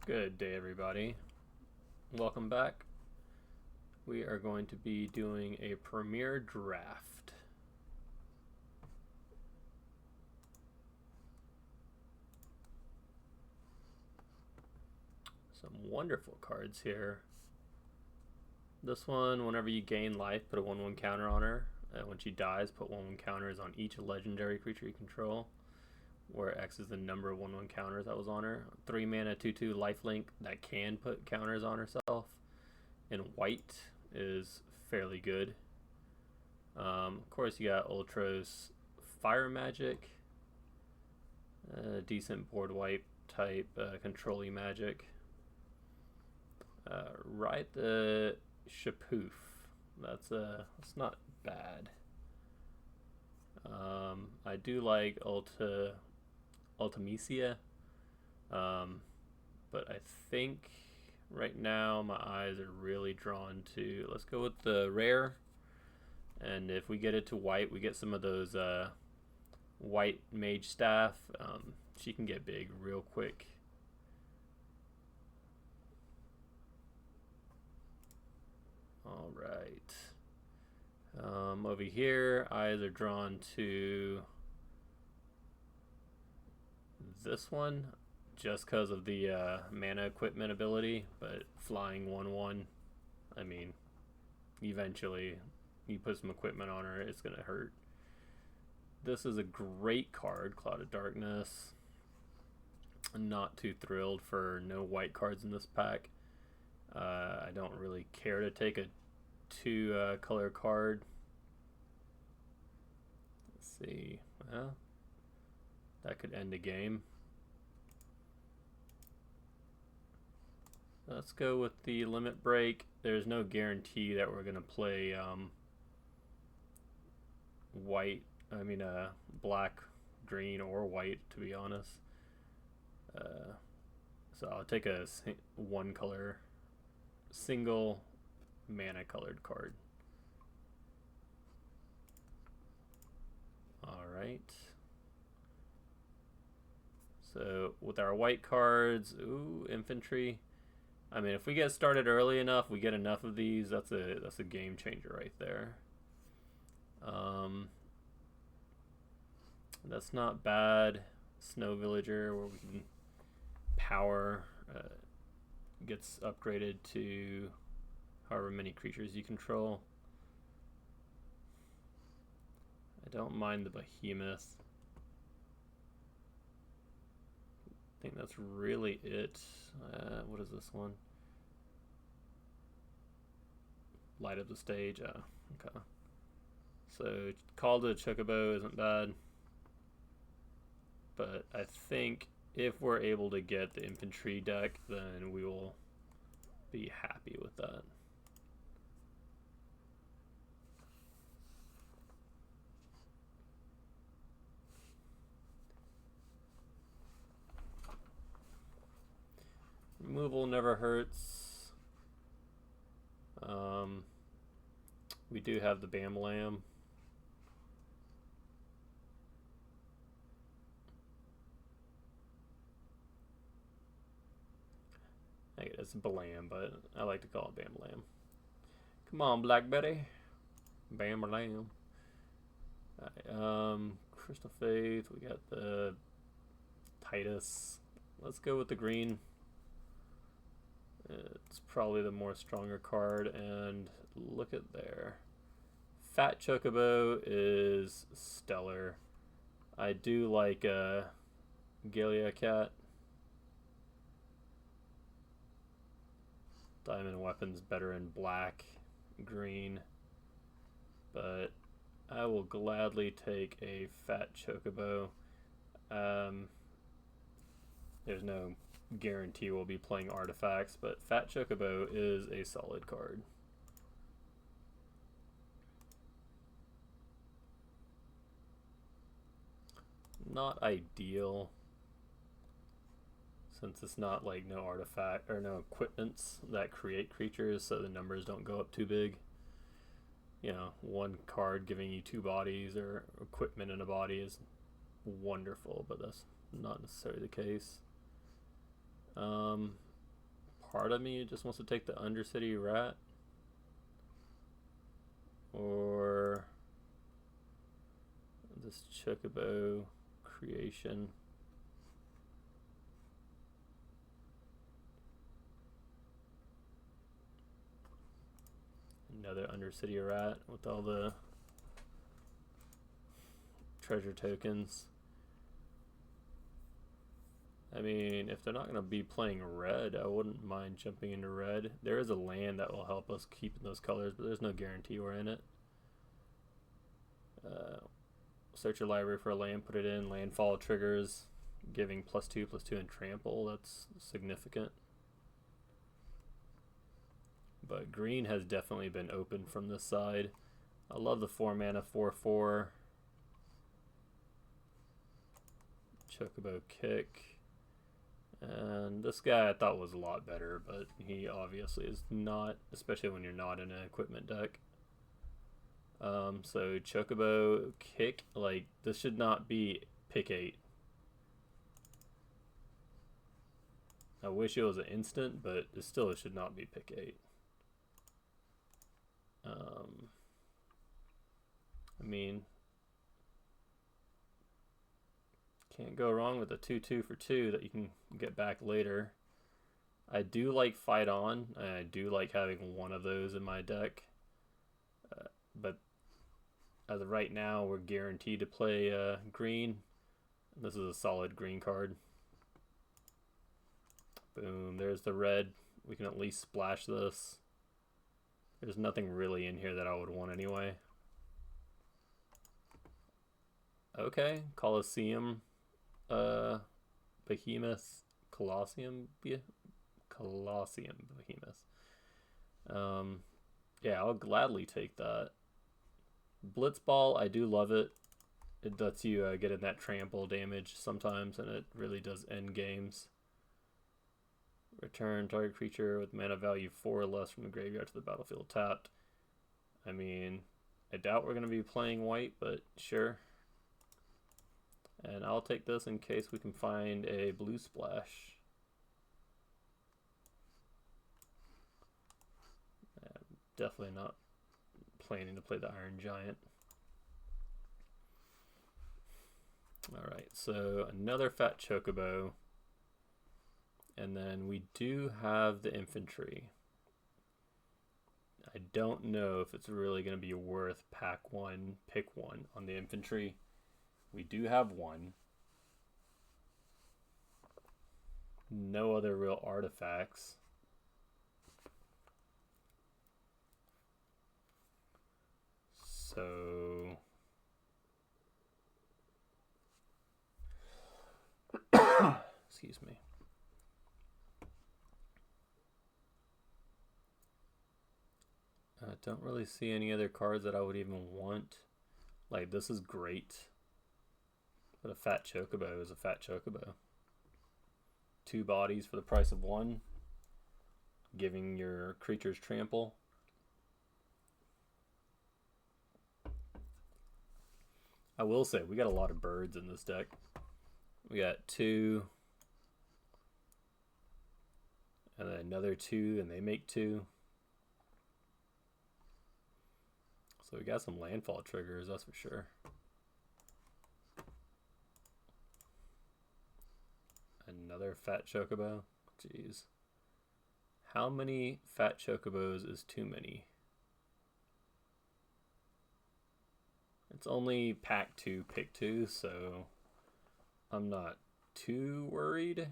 Good day, everybody. Welcome back. We are going to be doing a premiere draft. Some wonderful cards here. This one, whenever you gain life, put a 1/1 counter on her. When she dies, put 1/1 counters on each legendary creature you control, where X is the number of 1/1 counters that was on her. 3 mana, 2/2 lifelink that can put counters on herself. And white is fairly good. Of course, you got Ultros Fire Magic, decent board wipe type controlling magic. Right, the Shapoof. That's not bad. I do like Ultimecia, but I think right now my eyes are really drawn to, let's go with the rare, and if we get it to white, we get some of those white mage staff. She can get big real quick. All right. Over here, eyes are drawn to this one just because of the mana equipment ability, but flying 1/1, I mean, eventually you put some equipment on her, it's gonna hurt. This is a great card, Cloud of Darkness. I'm not too thrilled for no white cards in this pack. I don't really care to take a 2 color card. Let's see. Well, that could end the game. Let's go with the limit break. There's no guarantee that we're gonna play black, green, or white, to be honest. So I'll take a one color, single mana colored card. All right. So with our white cards, ooh, infantry. I mean, if we get started early enough, we get enough of these. That's a game changer right there. That's not bad. Snow Villager, where we can power gets upgraded to however many creatures you control. I don't mind the Behemoth. I think that's really it. What is this one? Light up the stage. Okay. So Call to Chocobo isn't bad, but I think if we're able to get the infantry deck, then we will be happy with that. Removal never hurts. We do have the Bam Lamb. I guess it's Blam, but I like to call it Bam Lamb. Come on, Blackberry. Bam Lamb. Right, Crystal Faith. We got the Titus. Let's go with the green. It's probably the more stronger card, and look at there. Fat Chocobo is stellar. I do like Galia Cat. Diamond Weapon's better in black, green, but I will gladly take a Fat Chocobo. There's no guarantee we'll be playing artifacts, but Fat Chocobo is a solid card. Not ideal, since it's not like no artifact or no equipments that create creatures, so the numbers don't go up too big. You know, one card giving you 2 bodies or equipment in a body is wonderful, but that's not necessarily the case. part of me just wants to take the Undercity Rat. Or this Chocobo creation. Another Undercity Rat with all the treasure tokens. I mean, if they're not going to be playing red, I wouldn't mind jumping into red. There is a land that will help us keep in those colors, but there's no guarantee we're in it. Search your library for a land, put it in. Landfall triggers, giving +2/+2 and trample. That's significant. But green has definitely been open from this side. I love the 4 mana 4/4. Chocobo kick. And this guy I thought was a lot better, but he obviously is not, especially when you're not in an equipment deck. So Chocobo kick, like this should not be pick 8. I wish it was an instant, but it still should not be pick 8. I mean, can't go wrong with a 2/2 for 2 that you can get back later. I do like Fight On, and I do like having one of those in my deck. But as of right now, we're guaranteed to play green. This is a solid green card. Boom, there's the red. We can at least splash this. There's nothing really in here that I would want anyway. Okay, Colosseum, Behemoth, Colosseum Behemoth. Yeah, I'll gladly take that. Blitzball, I do love it. It lets you get in that trample damage sometimes, and it really does end games. Return target creature with mana value 4 or less from the graveyard to the battlefield tapped. I mean, I doubt we're going to be playing white, but sure. And I'll take this in case we can find a blue splash. I'm definitely not planning to play the Iron Giant. Alright, so another fat Chocobo. And then we do have the infantry. I don't know if it's really going to be worth pack 1, pick 1 on the infantry. We do have one. No other real artifacts. So excuse me. I don't really see any other cards that I would even want. Like, this is great. But a fat Chocobo is a fat Chocobo. 2 bodies for the price of 1. Giving your creatures trample. I will say, we got a lot of birds in this deck. We got 2. And then another 2, and they make 2. So we got some landfall triggers, that's for sure. Another fat Chocobo. Jeez. How many fat Chocobos is too many? It's only pack 2, pick 2, so I'm not too worried.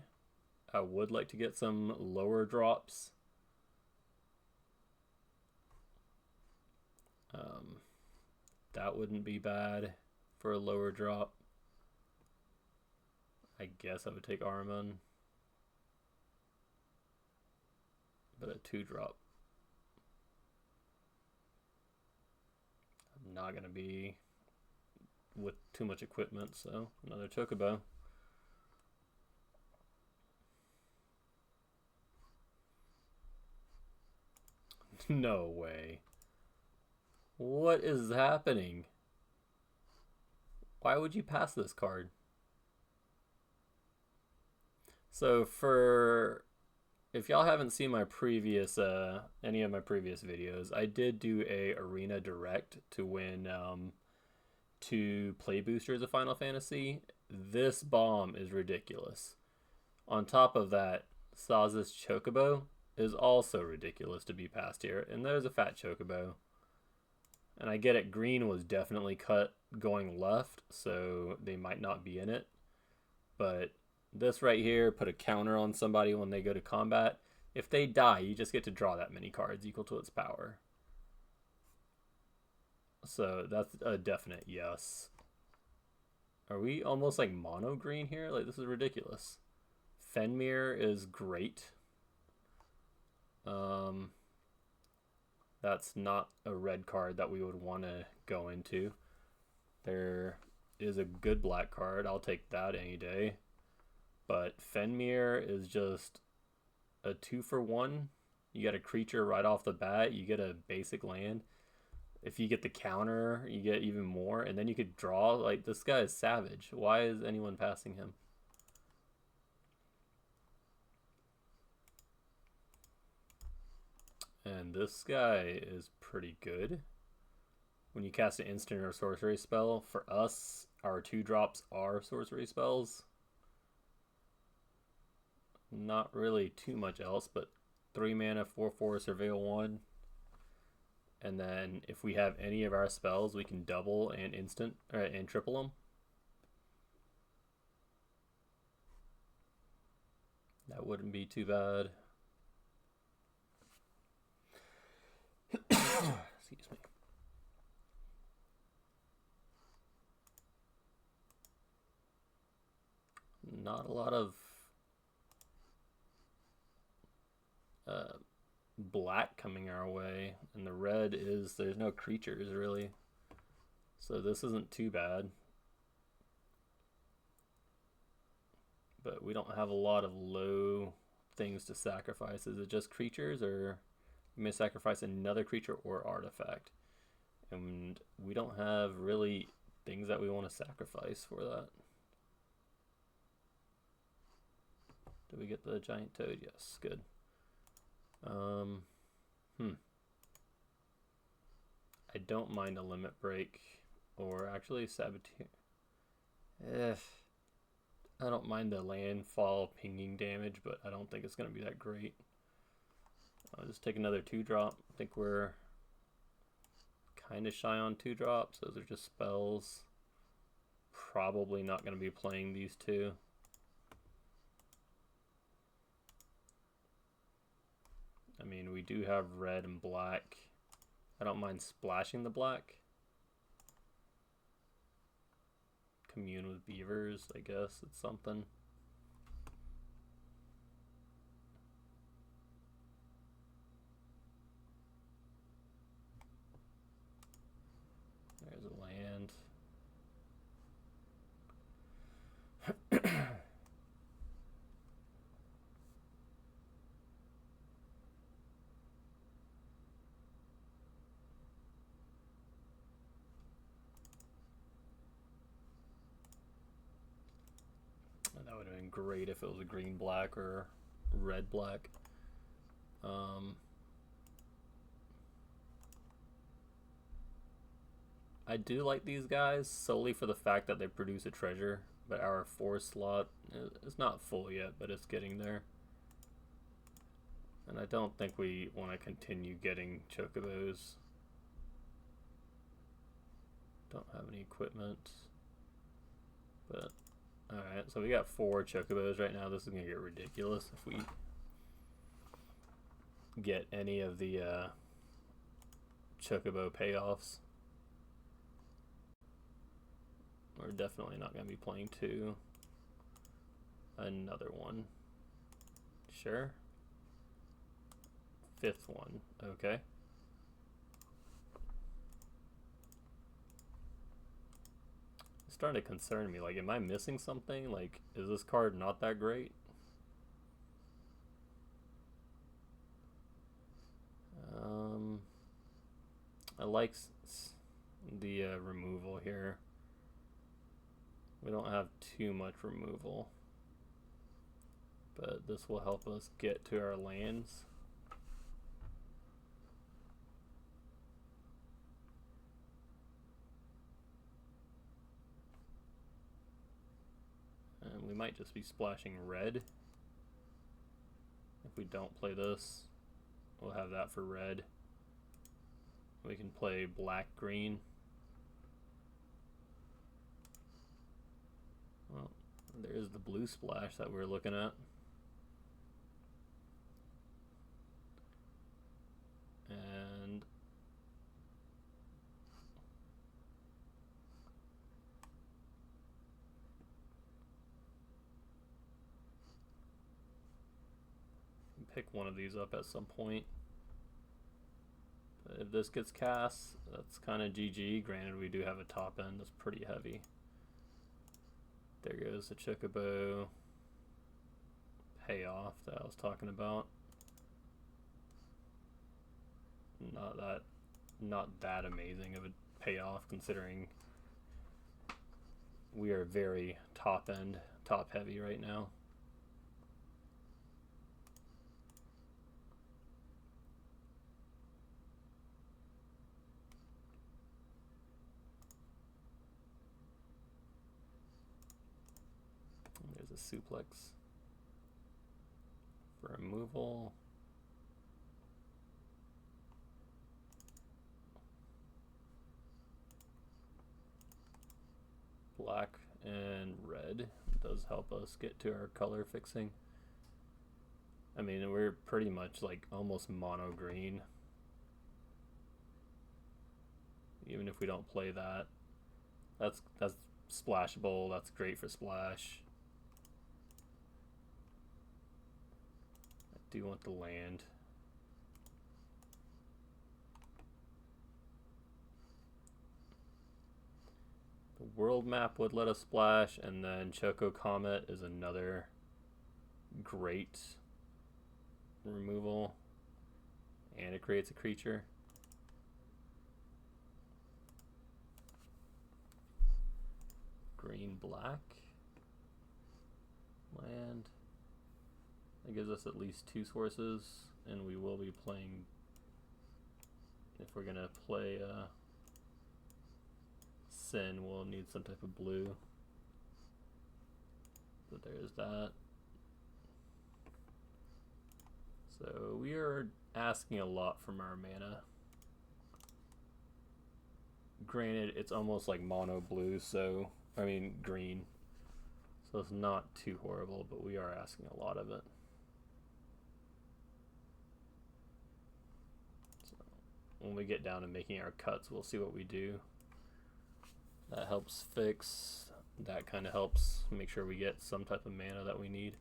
I would like to get some lower drops. That wouldn't be bad for a lower drop. I guess I would take Armon. But a 2-drop. I'm not going to be with too much equipment, so another Chocobo. No way. What is happening? Why would you pass this card? So for if y'all haven't seen my previous any of my previous videos, I did do a arena direct to win 2 play boosters of Final Fantasy. This bomb is ridiculous. On top of that, Saz's Chocobo is also ridiculous to be passed here, and there's a fat Chocobo. And I get it, green was definitely cut going left, so they might not be in it. But this right here, put a counter on somebody when they go to combat. If they die, you just get to draw that many cards equal to its power. So that's a definite yes. Are we almost like mono green here? Like, this is ridiculous. Fenmir is great. That's not a red card that we would want to go into. There is a good black card. I'll take that any day. But Fenmir is just a 2-for-1. You get a creature right off the bat. You get a basic land. If you get the counter, you get even more. And then you could draw. Like, this guy is savage. Why is anyone passing him? And this guy is pretty good. When you cast an instant or sorcery spell, for us, our 2-drops are sorcery spells. Not really too much else, but 3 mana, 4/4, surveil 1. And then if we have any of our spells, we can double and instant and triple them. That wouldn't be too bad. Excuse me. Not a lot of black coming our way, and the red is there's no creatures really, so this isn't too bad. But we don't have a lot of low things to sacrifice. Is it just creatures, or we may sacrifice another creature or artifact? And we don't have really things that we want to sacrifice for that. Did we get the giant toad? Yes, good. I don't mind a limit break, or actually saboteur. I don't mind the landfall pinging damage, but I don't think it's going to be that great. I'll just take another 2-drop. I think we're kind of shy on 2-drops. Those are just spells. Probably not going to be playing these 2. I mean, we do have red and black. I don't mind splashing the black. Commune with beavers, I guess it's something. There's a land. That would have been great if it was a green-black or red-black. I do like these guys solely for the fact that they produce a treasure, but our 4 slot is not full yet, but it's getting there. And I don't think we want to continue getting chocobos. Don't have any equipment. But, alright, so we got 4 chocobos right now. This is going to get ridiculous if we get any of the chocobo payoffs. We're definitely not going to be playing 2. Another one. Sure. 5th one. Okay. It's starting to concern me. Like, am I missing something? Like, is this card not that great? I like the removal here. We don't have too much removal. but this will help us get to our lands. And we might just be splashing red. If we don't play this, we'll have that for red. We can play black green. Well, there's the blue splash that we were looking at. And pick one of these up at some point. But if this gets cast, that's kind of GG. Granted, we do have a top end that's pretty heavy. There goes the Chocobo payoff that I was talking about. Not that amazing of a payoff, considering we are very top heavy right now. There's a suplex for removal. Black and red does help us get to our color fixing. I mean, we're pretty much like almost mono green. Even if we don't play that, that's splashable. That's great for splash. I do want the land. The world map would let us splash, and then Choco Comet is another great removal, and it creates a creature. Green black land. That gives us at least 2 sources, and we will be playing, if we're gonna play Sin, we'll need some type of blue. But there's that. So we are asking a lot from our mana. Granted, it's almost like mono blue, so I mean green. So it's not too horrible, but we are asking a lot of it. So when we get down to making our cuts, we'll see what we do. That helps fix. That kind of helps make sure we get some type of mana that we need.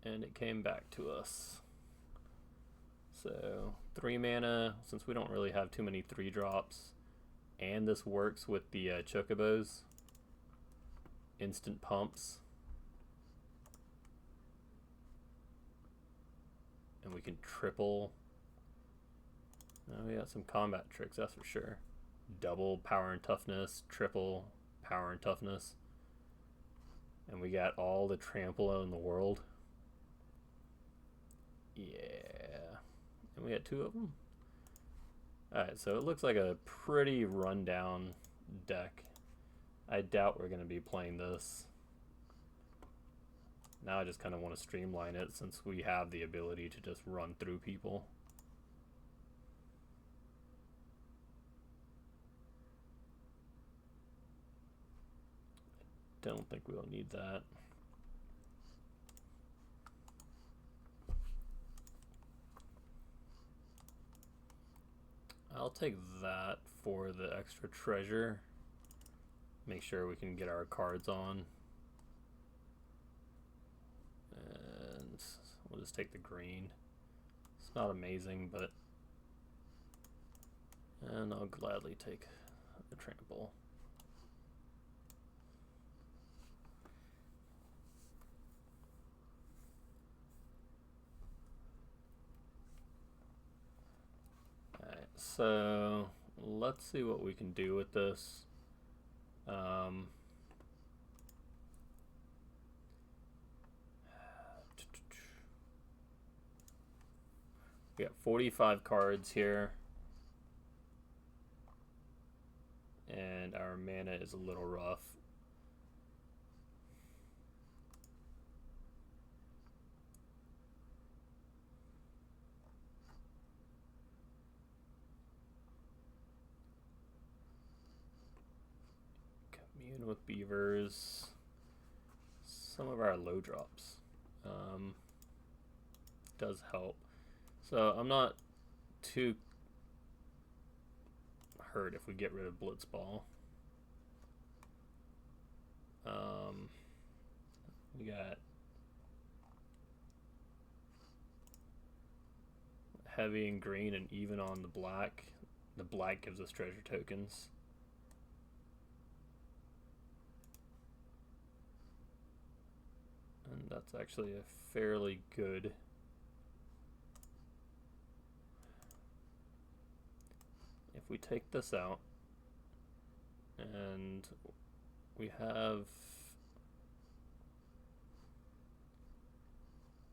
And it came back to us. So 3 mana, since we don't really have too many 3-drops, and this works with the Chocobos, instant pumps, and we can triple. Oh, we got some combat tricks, that's for sure. Double power and toughness, triple power and toughness, and we got all the trample in the world. Yeah, and we got 2 of them. Alright, so it looks like a pretty rundown deck. I doubt we're going to be playing this. Now I just kind of want to streamline it, since we have the ability to just run through people. Don't think we'll need that. I'll take that for the extra treasure. Make sure we can get our cards on. And we'll just take the green. It's not amazing, but... And I'll gladly take the trample. So let's see what we can do with this. We got 45 cards here. And our mana is a little rough. Commune with beavers. Some of our low drops does help. So I'm not too hurt if we get rid of Blitzball. We got heavy and green and even on the black. The black gives us treasure tokens. And that's actually a fairly good. If we take this out and we have,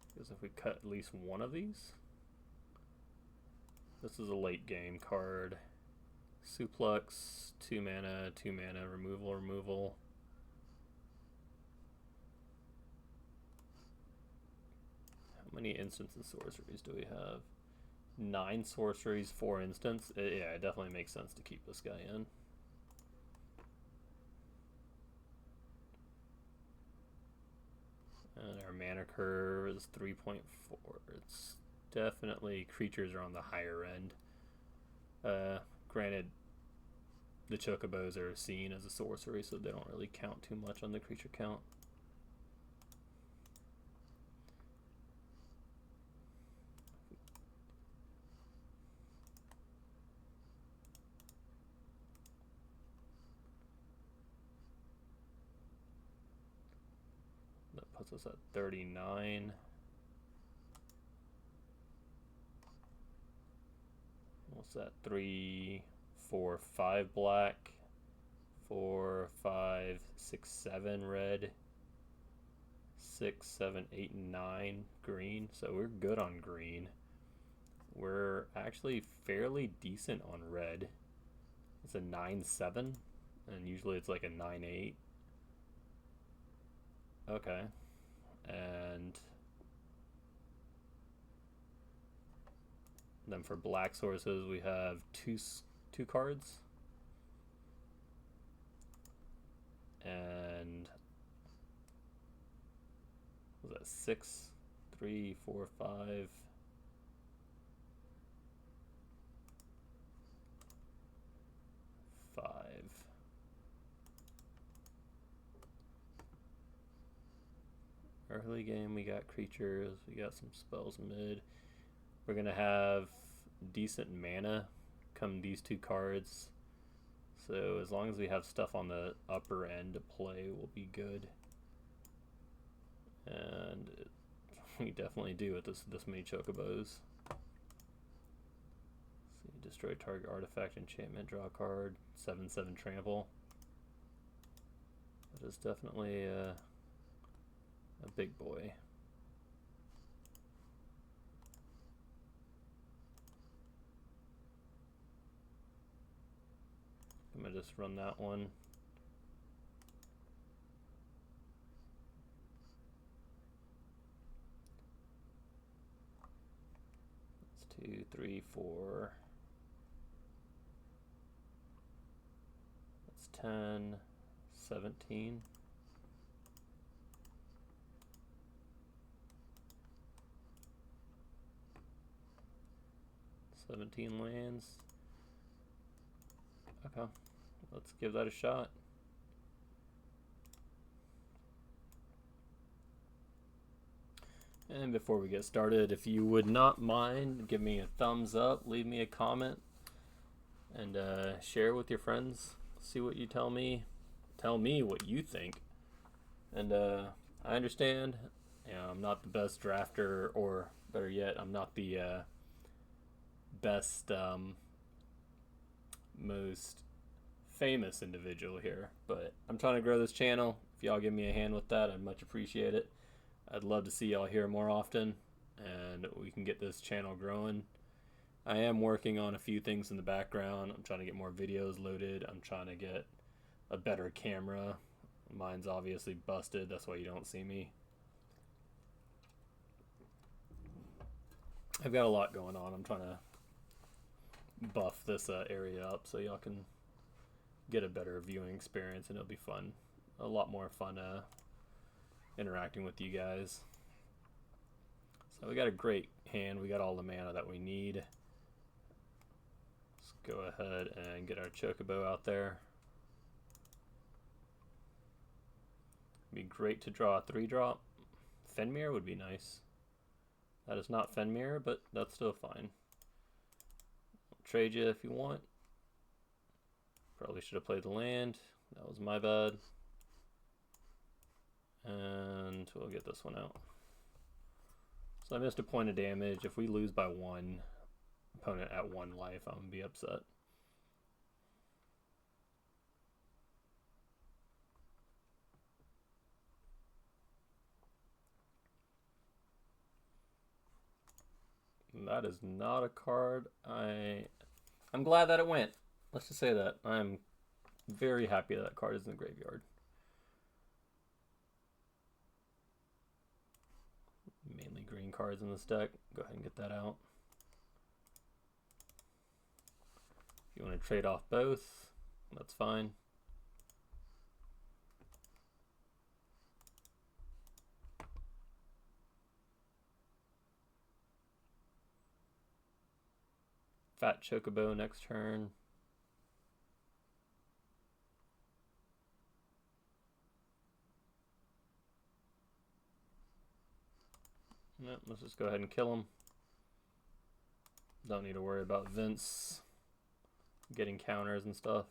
because if we cut at least one of these, this is a late game card. Suplex, 2 mana, removal. How many instants and sorceries do we have? 9 sorceries, 4 instants. Yeah, it definitely makes sense to keep this guy in. And our mana curve is 3.4. It's definitely, creatures are on the higher end. Granted, the Chocobos are seen as a sorcery, so they don't really count too much on the creature count. That puts us at 39. What's that? 3, 4, 5 black, 4, 5, 6, 7 red, 6, 7, 8, and 9 green. So we're good on green. We're actually fairly decent on red. It's a 9-7, and usually it's like a 9-8. Okay, and then for black sources we have two cards, and what was that, 6, 3, 4, 5, 5. Early game we got creatures, we got some spells mid. We're gonna have decent mana come these 2 cards. So as long as we have stuff on the upper end to play, we'll be good. And we definitely do with this many Chocobos. See, destroy target artifact, enchantment, draw a card, 7/7 trample. That is definitely a big boy. I'm gonna just run that one. That's 2, 3, 4. That's 10, 17. 17 lands. Okay, let's give that a shot. And before we get started, if you would not mind, give me a thumbs up, leave me a comment, and share with your friends. See what you tell me. Tell me what you think. And I understand, you know, I'm not the best drafter, or better yet, I'm not the best, most famous individual here, but I'm trying to grow this channel. If y'all give me a hand with that, I'd much appreciate it. I'd love to see y'all here more often, and we can get this channel growing. I am working on a few things in the background. I'm trying to get more videos loaded. I'm trying to get a better camera. Mine's obviously busted. That's why you don't see me. I've got a lot going on. I'm trying to buff this area up so y'all can get a better viewing experience, and it'll be fun. A lot more fun interacting with you guys. So we got a great hand. We got all the mana that we need. Let's go ahead and get our Chocobo out there. Be great to draw a 3-drop. Fenrir would be nice. That is not Fenrir, but that's still fine. I'll trade you if you want. Probably should have played the land. That was my bad. And we'll get this one out. So I missed a point of damage. If we lose by 1, opponent at 1 life, I'm going to be upset. That is not a card. I'm glad that it went. Let's just say that. I'm very happy that card is in the graveyard. Mainly green cards in this deck. Go ahead and get that out. If you want to trade off both, that's fine. Fat Chocobo next turn. Yep, let's just go ahead and kill him. Don't need to worry about Vince getting counters and stuff.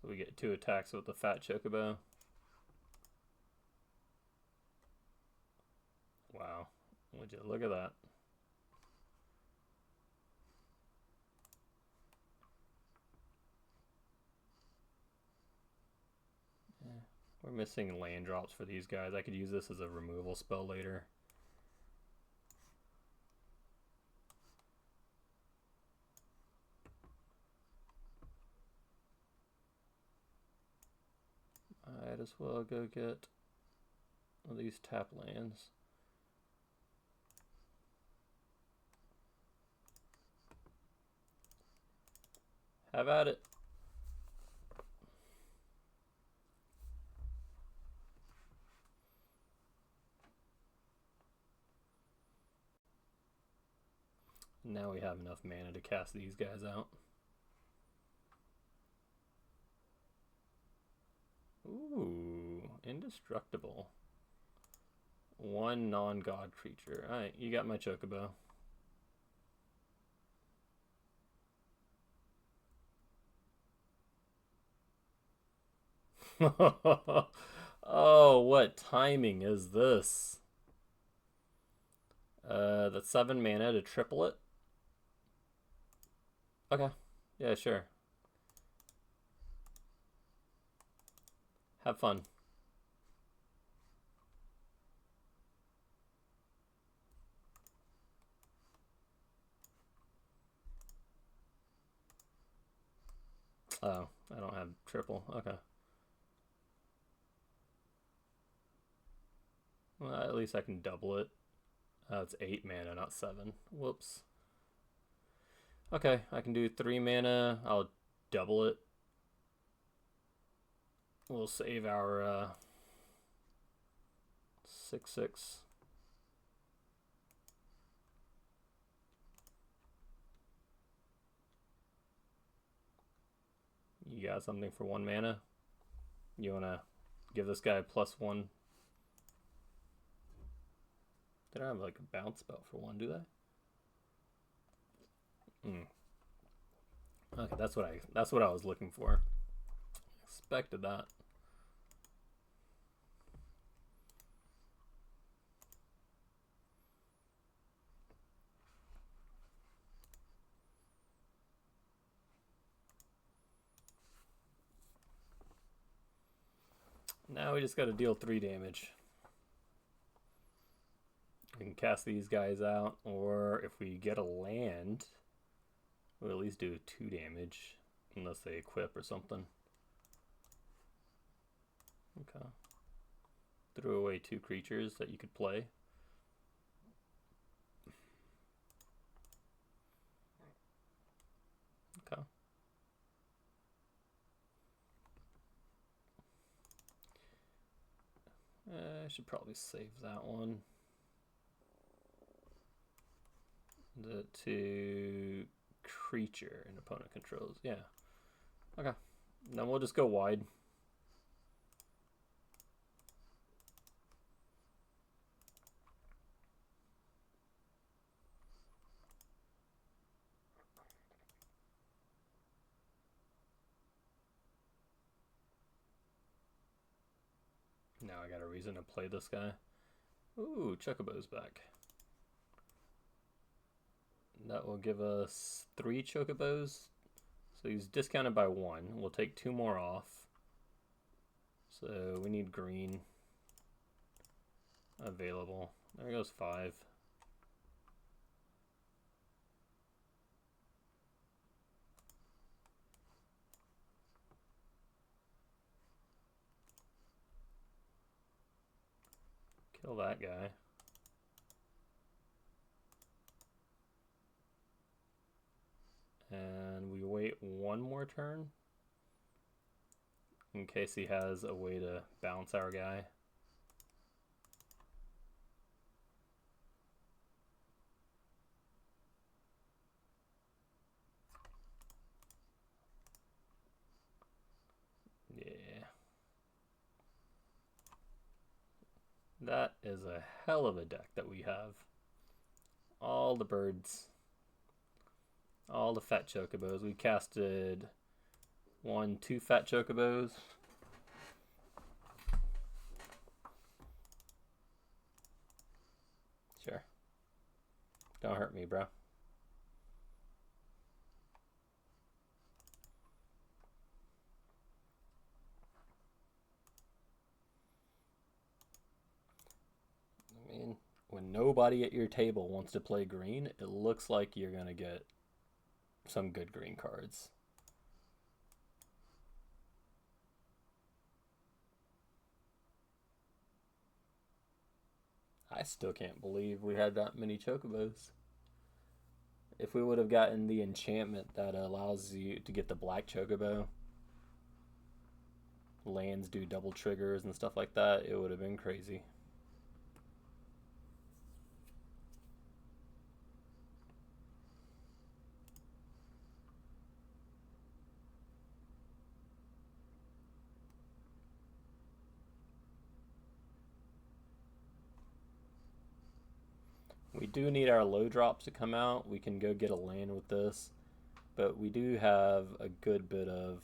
So we get 2 attacks with the Fat Chocobo. Wow, would you look at that? We're missing land drops for these guys. I could use this as a removal spell later. Might as well go get one of these tap lands. Have at it. Now we have enough mana to cast these guys out. Ooh, indestructible. 1 non-god creature. Alright, you got my Chocobo. Oh, what timing is this? That's 7 mana to triple it. Okay. Yeah, sure. Have fun. Oh, I don't have triple. Okay. Well, at least I can double it. It's 8 mana, not 7. Whoops. Okay, I can do 3 mana. I'll double it. We'll save our 6/6. You got something for 1 mana? You wanna give this guy +1? They don't have like a bounce spell for 1, do they? Okay, that's what I was looking for. Expected that. Now we just got to deal 3 damage. We can cast these guys out, or if we get a land, we'll at least do 2 damage, unless they equip or something. Okay. Threw away 2 creatures that you could play. Okay. I should probably save that one. The 2 creature an opponent controls. Yeah. Okay. Then we'll just go wide. Now I got a reason to play this guy. Ooh, Chocobo's back. That will give us 3 Chocobos. So he's discounted by 1. We'll take 2 more off. So we need green available. There goes 5. Kill that guy. And we wait 1 more turn in case he has a way to bounce our guy. Yeah. That is a hell of a deck that we have. All the birds. All the fat chocobos. We casted 1, 2 fat chocobos. Sure. Don't hurt me, bro. I mean, when nobody at your table wants to play green, it looks like you're going to get some good green cards. I still can't believe we had that many chocobos. If we would have gotten the enchantment that allows you to get the black chocobo, lands do double triggers and stuff like that, it would have been crazy. We do need our low drops to come out. We can go get a land with this, but we do have a good bit of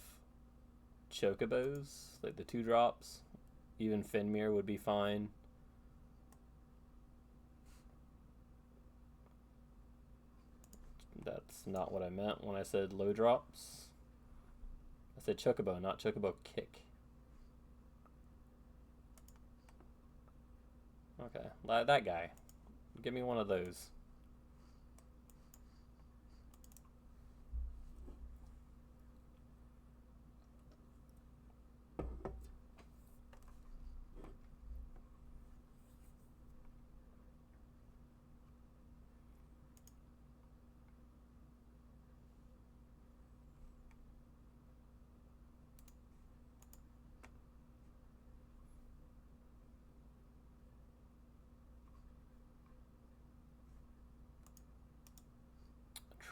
chocobos, like the 2 drops. Even Fenmir would be fine. That's not what I meant when I said low drops. I said chocobo, not chocobo kick. Okay, that guy. Give me one of those.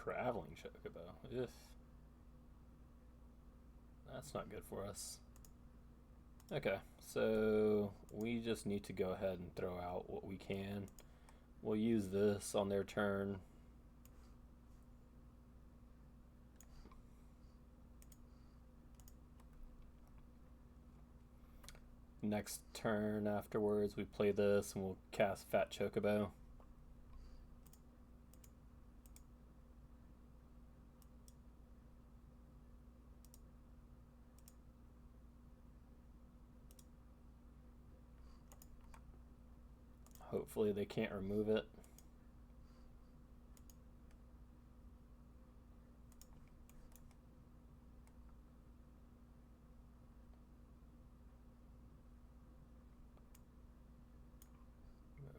Traveling chocobo. Ugh. That's not good for us. Okay, so we just need to go ahead and throw out what we can. We'll use this on their turn. Next turn afterwards, we play this and we'll cast Fat Chocobo. Hopefully they can't remove it.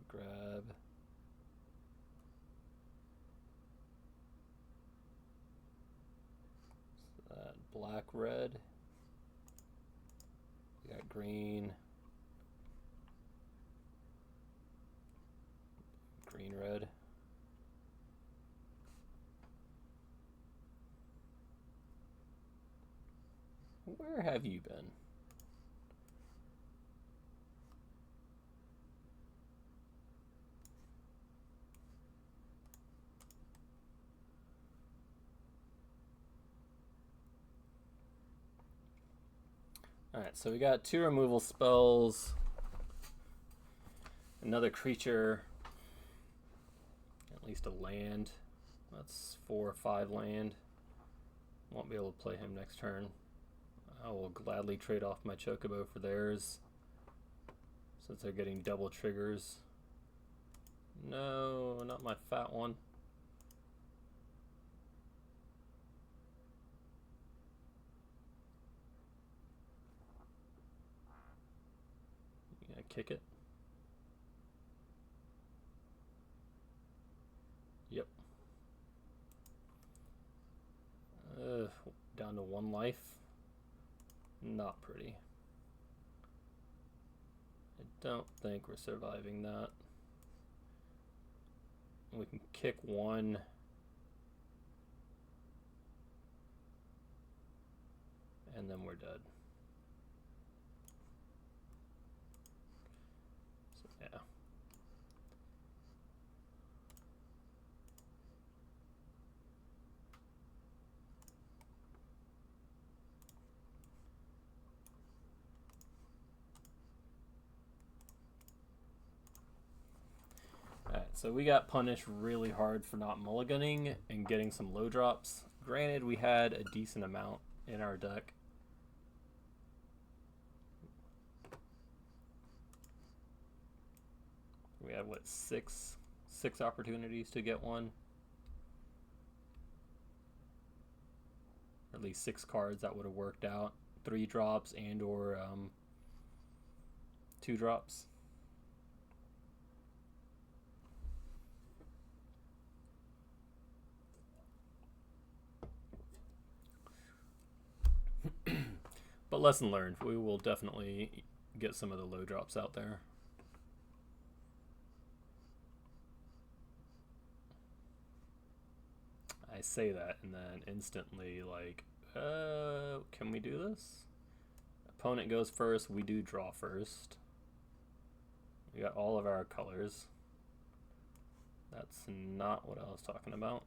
Grab. So that black, red. We got green. Green, red. Where have you been? Alright, so we got 2 removal spells. Another creature. At least a land. That's 4 or 5 land. Won't be able to play him next turn. I will gladly trade off my Chocobo for theirs, since they're getting double triggers. No, not my fat one. You gonna kick it? Yep. Down to 1 life. Not pretty. I don't think we're surviving that. We can kick 1. And then we're dead. So, yeah. Alright, so we got punished really hard for not mulliganing and getting some low drops. Granted, we had a decent amount in our deck. We had, what, six opportunities to get one? Or at least 6 cards that would have worked out. 3 drops and or 2 drops. But lesson learned, we will definitely get some of the low drops out there. I say that and then instantly like, can we do this? Opponent goes first, we do draw first. We got all of our colors. That's not what I was talking about.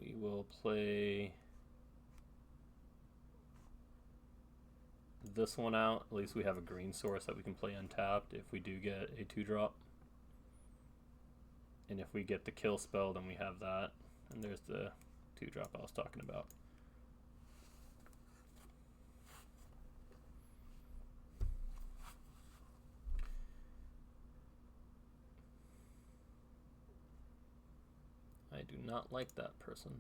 We will play this one out. At least we have a green source that we can play untapped if we do get a 2-drop. And if we get the kill spell, then we have that. And there's the 2-drop I was talking about. I do not like that person.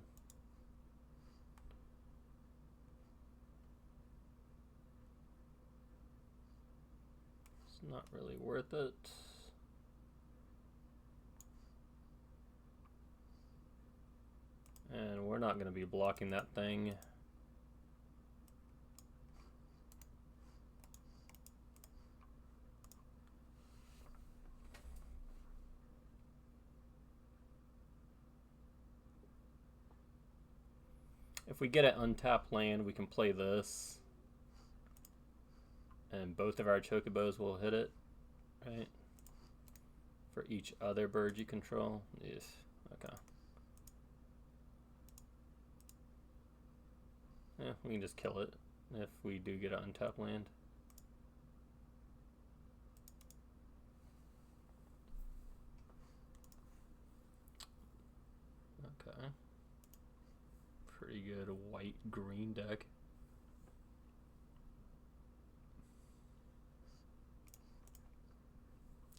It's not really worth it. And we're not going to be blocking that thing. If we get an untapped land, we can play this. And both of our Chocobos will hit it, right? For each other bird you control. Yes. Okay. Yeah, we can just kill it if we do get an untapped land. Okay. Pretty good white-green deck.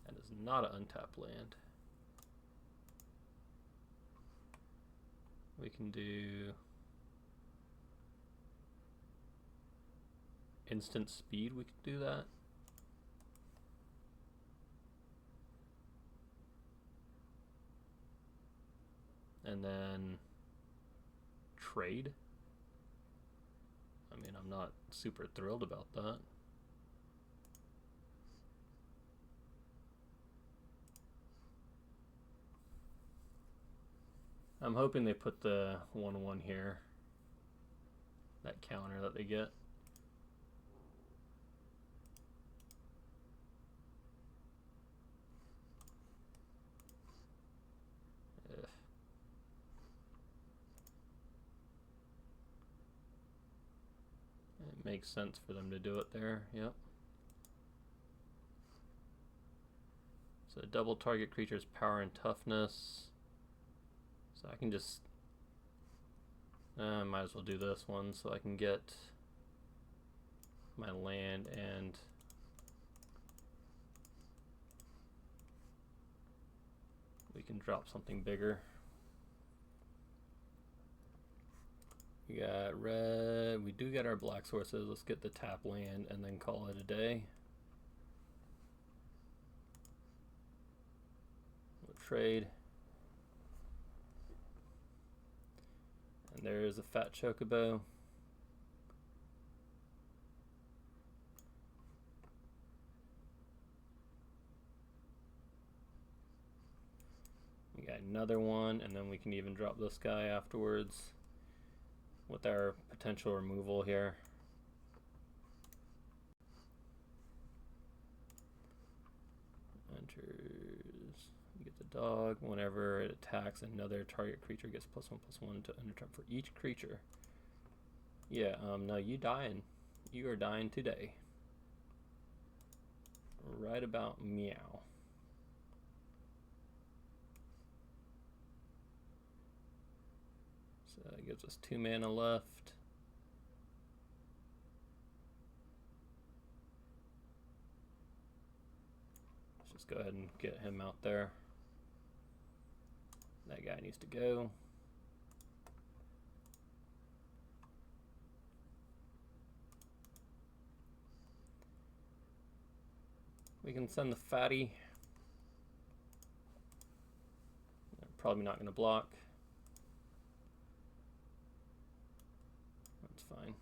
That is not an untapped land. We can do instant speed, we could do that. And then trade. I mean, I'm not super thrilled about that. I'm hoping they put the 1/1 here. That counter that they get. Ugh. It makes sense for them to do it there, yep. So double target creature's power and toughness. So I can just, might as well do this one so I can get my land and we can drop something bigger. We got red, we do get our black sources. Let's get the tap land and then call it a day. We'll trade. And there's a fat Chocobo. We got another one, and then we can even drop this guy afterwards with our potential removal here. Enters, you get the dog. Whenever it attacks, another target creature gets +1/+1 to end turn for each creature. Yeah, no, you dying. You are dying today. Right about meow. So that gives us 2 mana left. Let's just go ahead and get him out there. That guy needs to go. We can send the fatty. They're probably not going to block. That's fine.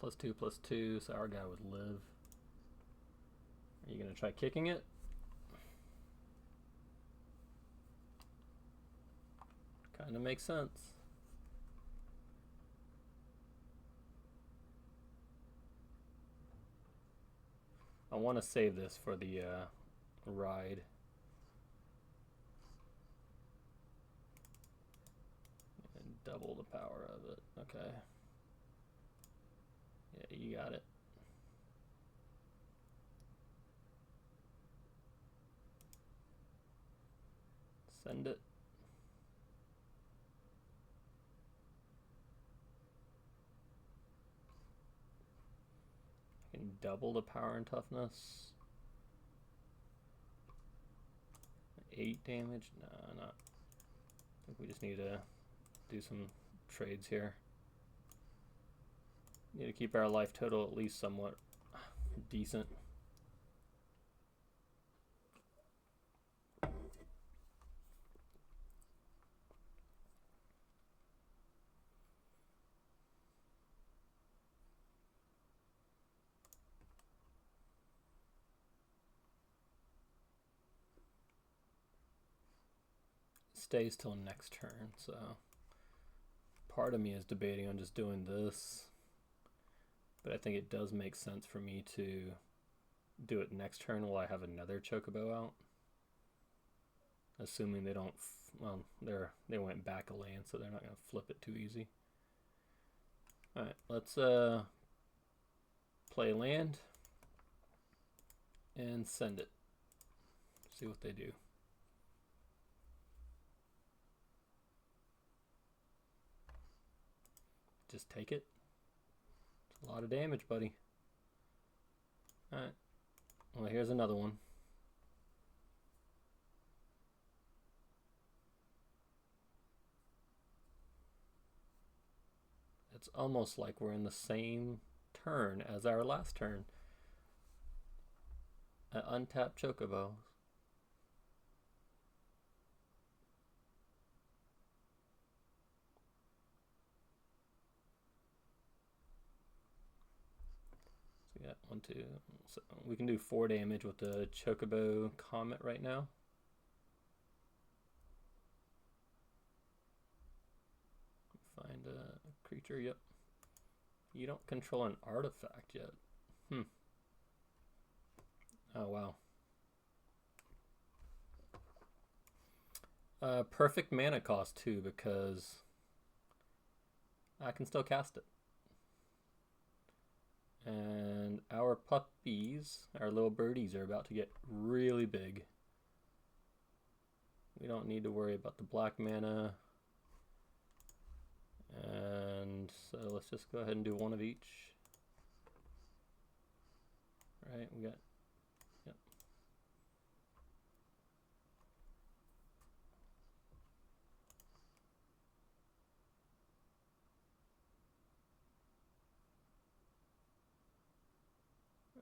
+2/+2, so our guy would live. Are you going to try kicking it? Kind of makes sense. I want to save this for the ride. And double the power of it. Okay. Yeah, you got it. Send it. I can double the power and toughness. 8 damage? No, not. I think we just need to do some trades here. Need to keep our life total at least somewhat decent. Stays till next turn, so part of me is debating on just doing this, but I think it does make sense for me to do it next turn while I have another Chocobo out. assuming they don't. Well, they went back a land, so they're not gonna flip it too easy. All right, let's play land and send it. See what they do. Just take it. It's a lot of damage, buddy. All right. Well, here's another one. It's almost like we're in the same turn as our last turn. An untapped Chocobo. So we got 1, 2. So we can do 4 damage with the Chocobo Comet right now. Find a creature. Yep. You don't control an artifact yet. Oh, wow. Perfect mana cost too, because I can still cast it. And our puppies, our little birdies, are about to get really big. We don't need to worry about the black mana. And so let's just go ahead and do one of each. All right, we got, yep.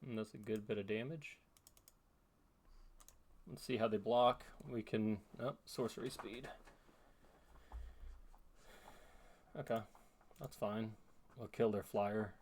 And that's a good bit of damage. Let's see how they block. We can, oh, sorcery speed. Okay, that's fine. We'll kill their flyer.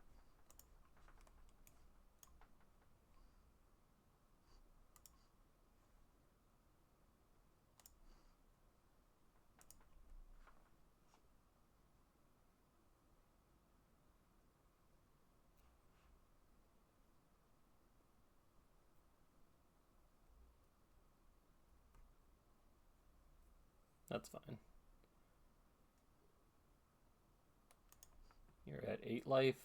That's fine. You're at 8 life.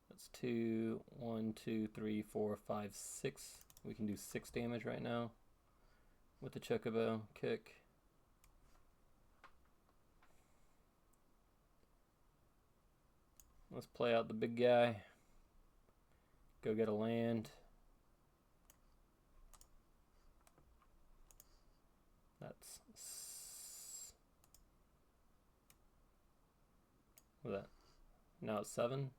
That's 2, 1, 2, 3, 4, 5, 6. We can do 6 damage right now with the Chocobo kick. Let's play out the big guy. Go get a land. That's what's that? Now it's 7.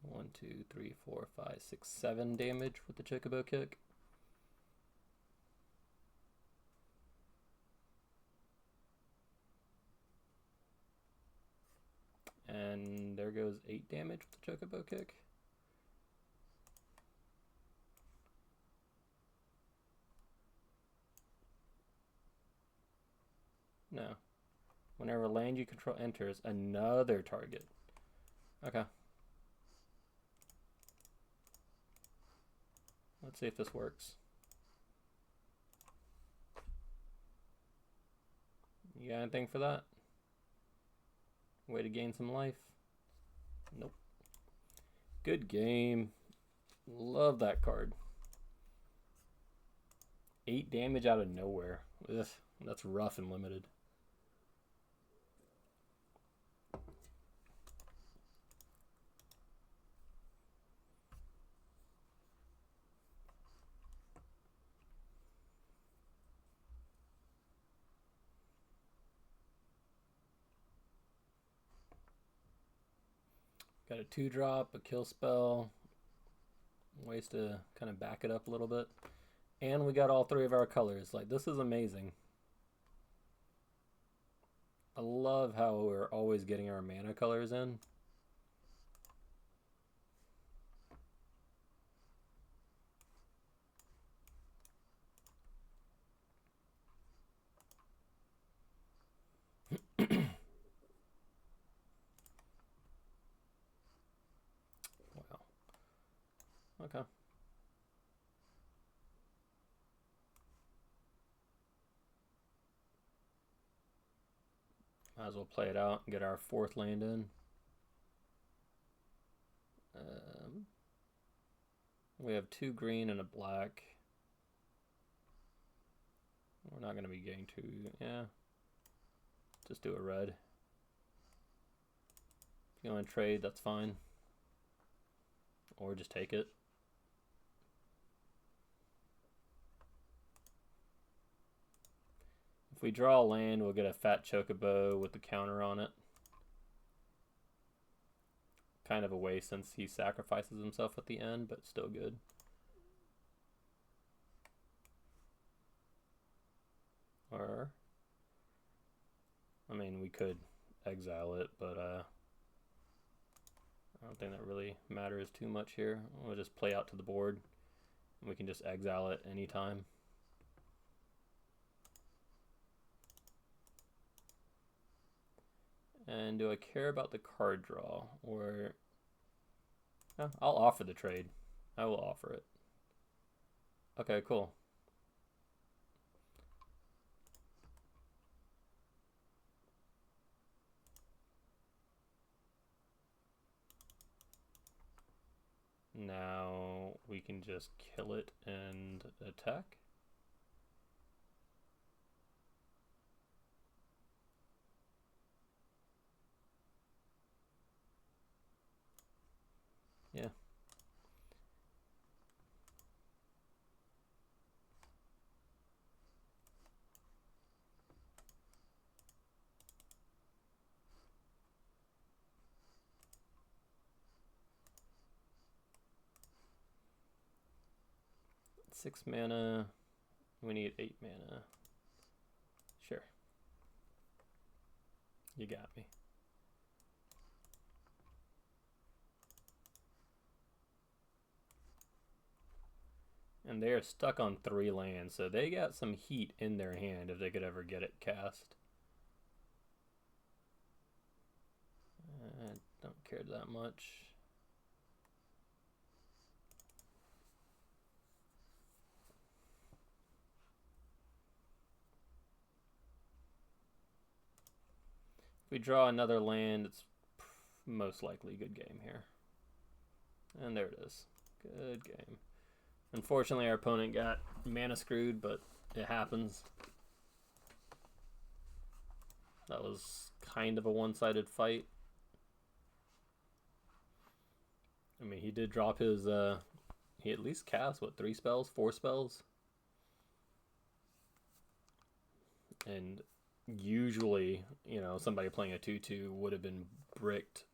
1, 2, 3, 4, 5, 6, 7 damage with the Chocobo kick. And there goes 8 damage with the Chocobo kick. No. Whenever land you control enters another target. Okay. Let's see if this works. You got anything for that? Way to gain some life? Nope. Good game. Love that card. 8 damage out of nowhere. Ugh, that's rough and limited. Got a 2-drop, a kill spell, ways to kind of back it up a little bit. And we got all 3 of our colors. Like, this is amazing. I love how we're always getting our mana colors in. Wow. Okay. Might as well play it out and get our 4th land in. We have 2 green and a black. We're not going to be getting 2. Yeah. Just do a red. If you want to trade, that's fine. Or just take it. If we draw a land, we'll get a fat Chocobo with the counter on it. Kind of a waste since he sacrifices himself at the end, but still good. Or, I mean, we could exile it, but I don't think that really matters too much here. We'll just play out to the board. We can just exile it anytime. And do I care about the card draw? Or I'll offer the trade. I will offer it. Okay, cool. Now we can just kill it and attack. Yeah. Six mana. We need 8 mana. Sure. You got me. And they are stuck on 3 lands, so they got some heat in their hand if they could ever get it cast. I don't care that much. If we draw another land, it's most likely a good game here. And there it is. Good game. Unfortunately, our opponent got mana screwed, but it happens. That was kind of a one-sided fight. I mean, he did drop his, he at least cast, what, 3 spells? 4 spells? And usually, you know, somebody playing a 2/2 would have been bricked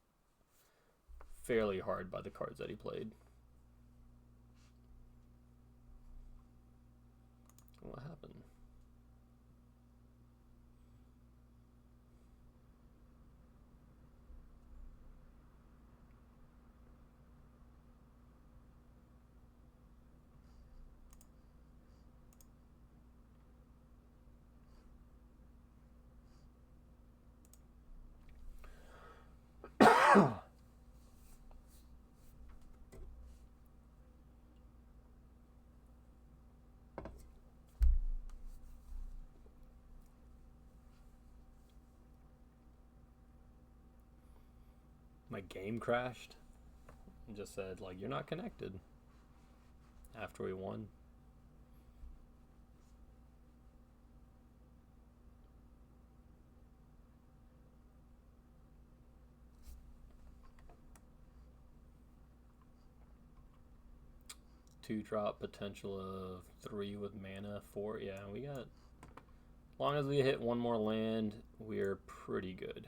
fairly hard by the cards that he played. What happened? My game crashed and just said, like, you're not connected after we won. Two drop potential of 3 with mana, 4. Yeah, we got, as long as we hit 1 more land, we're pretty good.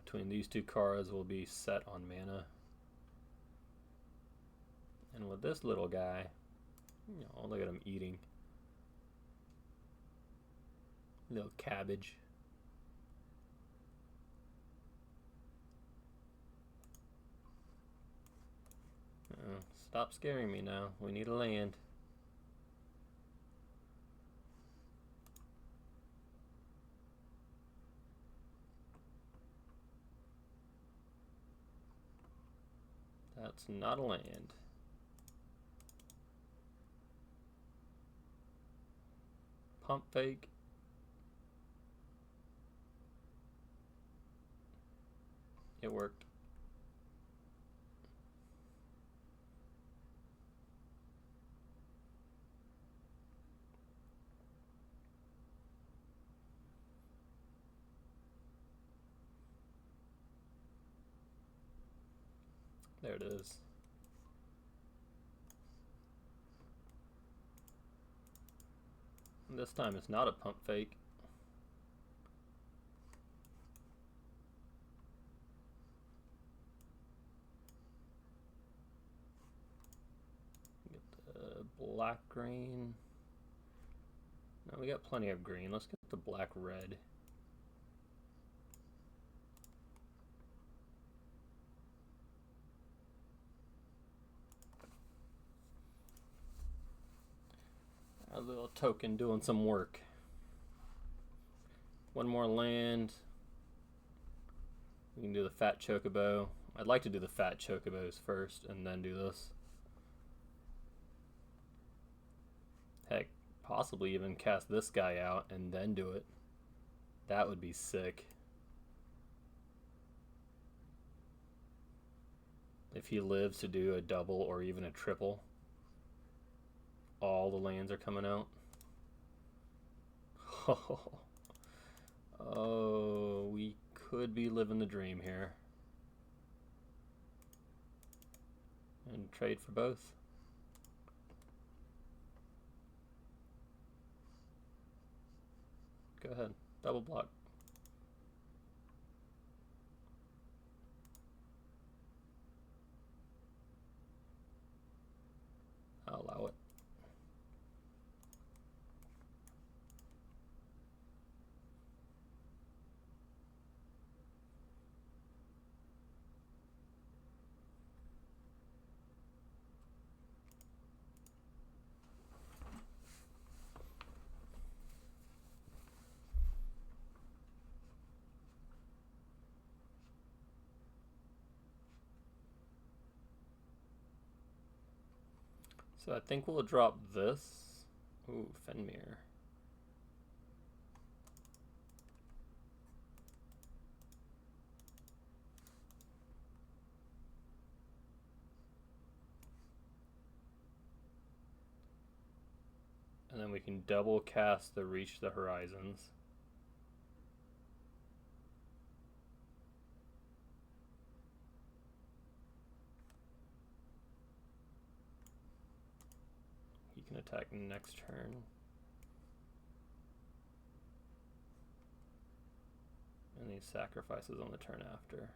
Between these 2 cards, we'll be set on mana. And with this little guy, you know, look at him eating. Little cabbage. Stop scaring me now. We need a land. That's not a land. Pump fake. It worked. There it is. This time it's not a pump fake. Get the black green. No, we got plenty of green. Let's get the black red. A little token doing some work. One more land. We can do the fat chocobo. I'd like to do the fat chocobos first and then do this. Heck, possibly even cast this guy out and then do it. That would be sick. If he lives to do a double or even a triple, all the lands are coming out. Oh, we could be living the dream here. And trade for both. Go ahead, double block. I'll allow it. So I think we'll drop this. Ooh, Fenmir. And then we can double cast the Reach the Horizons. He can attack next turn. And he sacrifices on the turn after.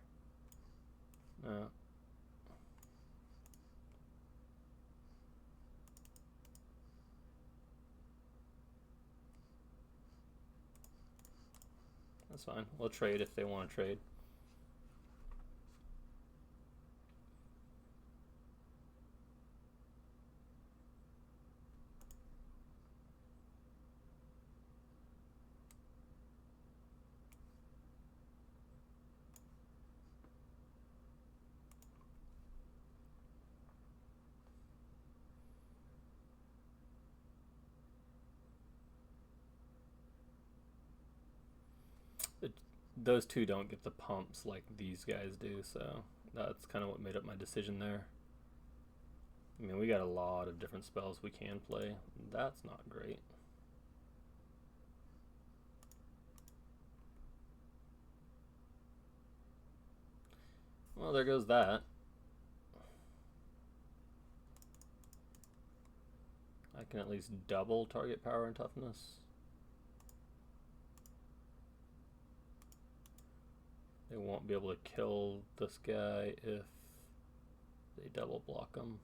No. That's fine. We'll trade if they want to trade. Those two don't get the pumps like these guys do, so that's kind of what made up my decision there. I mean, we got a lot of different spells we can play. That's not great. Well, there goes that. I can at least double target power and toughness. They won't be able to kill this guy if they double block him.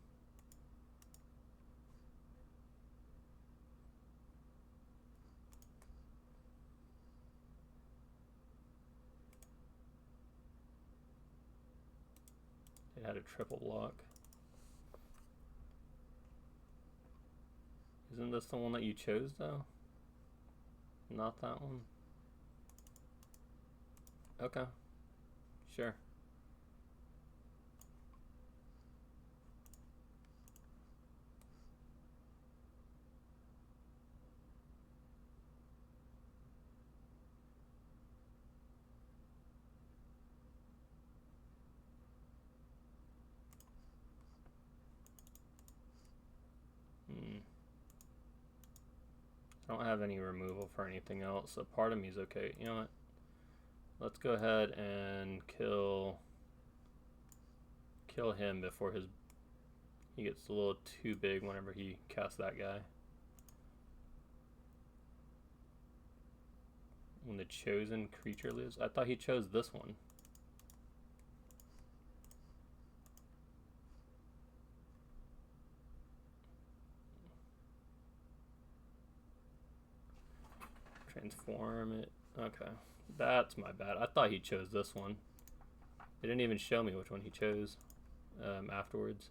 They had a triple block. Isn't this the one that you chose though? Not that one? Okay. Sure. I don't have any removal for anything else, so part of me is okay. You know what? Let's go ahead and kill him before he gets a little too big whenever he casts that guy. When the chosen creature lives? I thought he chose this one. Transform it. Okay. That's my bad. I thought he chose this one. It didn't even show me which one he chose afterwards.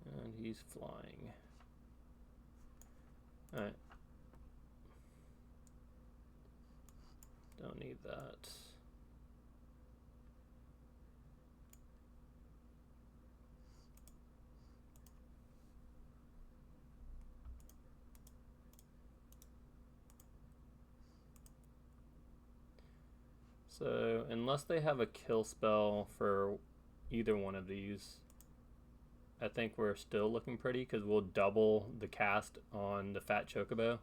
And he's flying. Alright. Don't need that. So, unless they have a kill spell for either one of these, I think we're still looking pretty because we'll double the cast on the Fat Chocobo.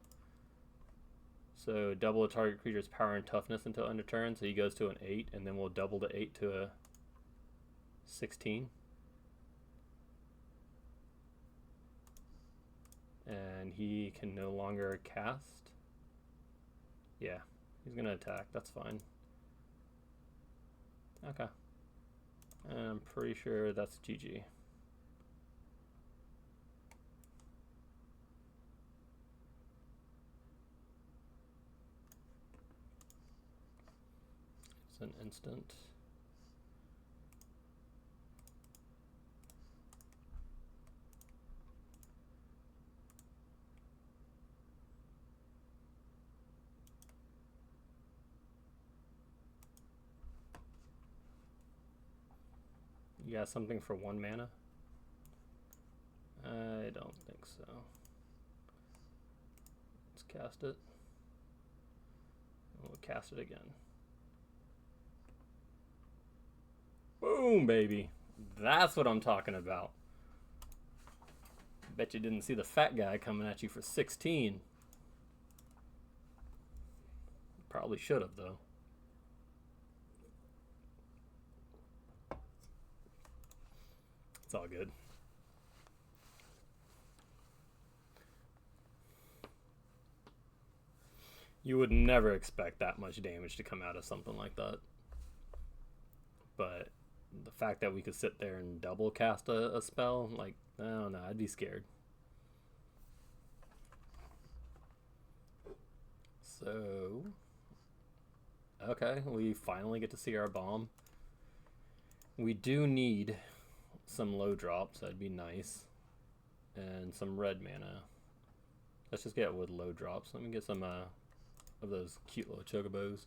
So, double a target creature's power and toughness until end of turn, so he goes to an 8, and then we'll double the 8 to a 16. And he can no longer cast. Yeah, he's going to attack. That's fine. Okay. And I'm pretty sure that's GG. It's an instant. You got something for 1 mana? I don't think so. Let's cast it. We'll cast it again. Boom, baby. That's what I'm talking about. Bet you didn't see the fat guy coming at you for 16. Probably should have, though. It's all good. You would never expect that much damage to come out of something like that. But the fact that we could sit there and double cast a spell, like, I don't know, I'd be scared. So, okay, we finally get to see our bomb. We do need some low drops, that'd be nice. And some red mana. Let's just get with low drops. Let me get some of those cute little chocobos.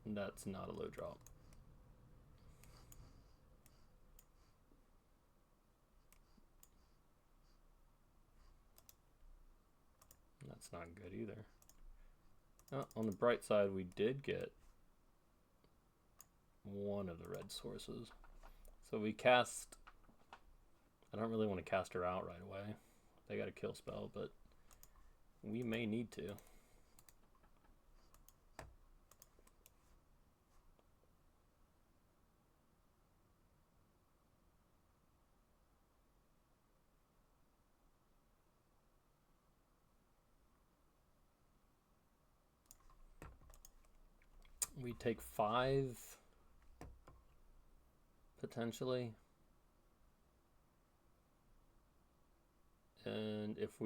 That's not a low drop. That's not good either. Oh, on the bright side, we did get one of the red sources. So we cast... I don't really want to cast her out right away. They got a kill spell, but we may need to. We take 5 potentially. And if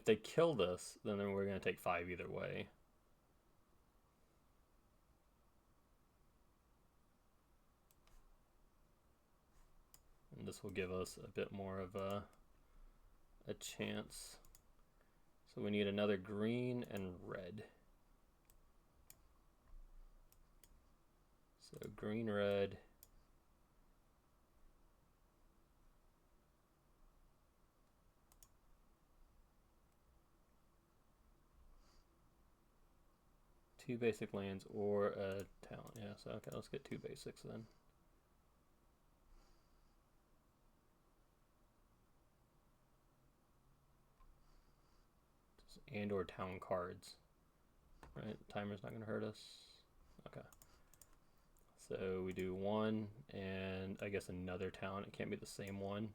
they kill this, then we're going to take 5 either way. And this will give us a bit more of a chance. So we need another green and red. So green, red. Two basic lands or a talent. Yeah, so okay, let's get 2 basics then. and or town cards. Right, timer's not gonna hurt us. Okay. So we do 1 and I guess another town. It can't be the same one.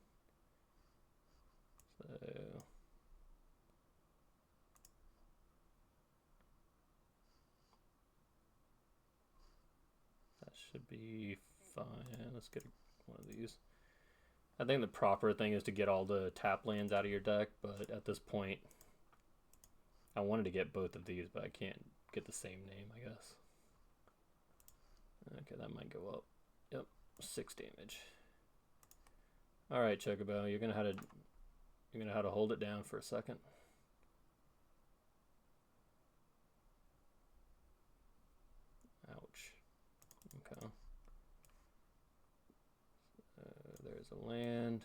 So that should be fine. Let's get one of these. I think the proper thing is to get all the tap lands out of your deck, but at this point, I wanted to get both of these, but I can't get the same name, I guess. Okay, that might go up. Yep, 6 damage. All right, Chocobo, you're gonna have to hold it down for a second. Ouch. Okay. There's a land.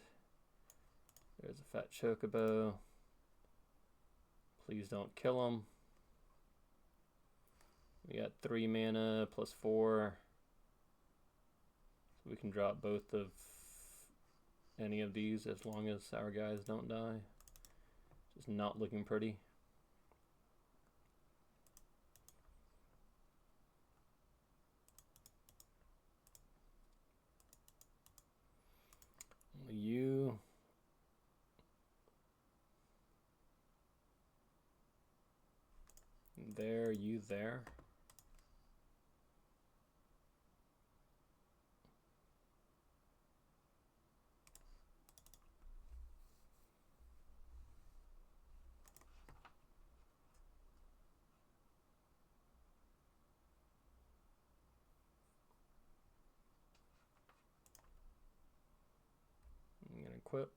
There's a fat Chocobo. Please don't kill him. We got 3 mana plus 4. So we can drop both of any of these as long as our guys don't die. Just not looking pretty. You. There, you there. I'm gonna equip.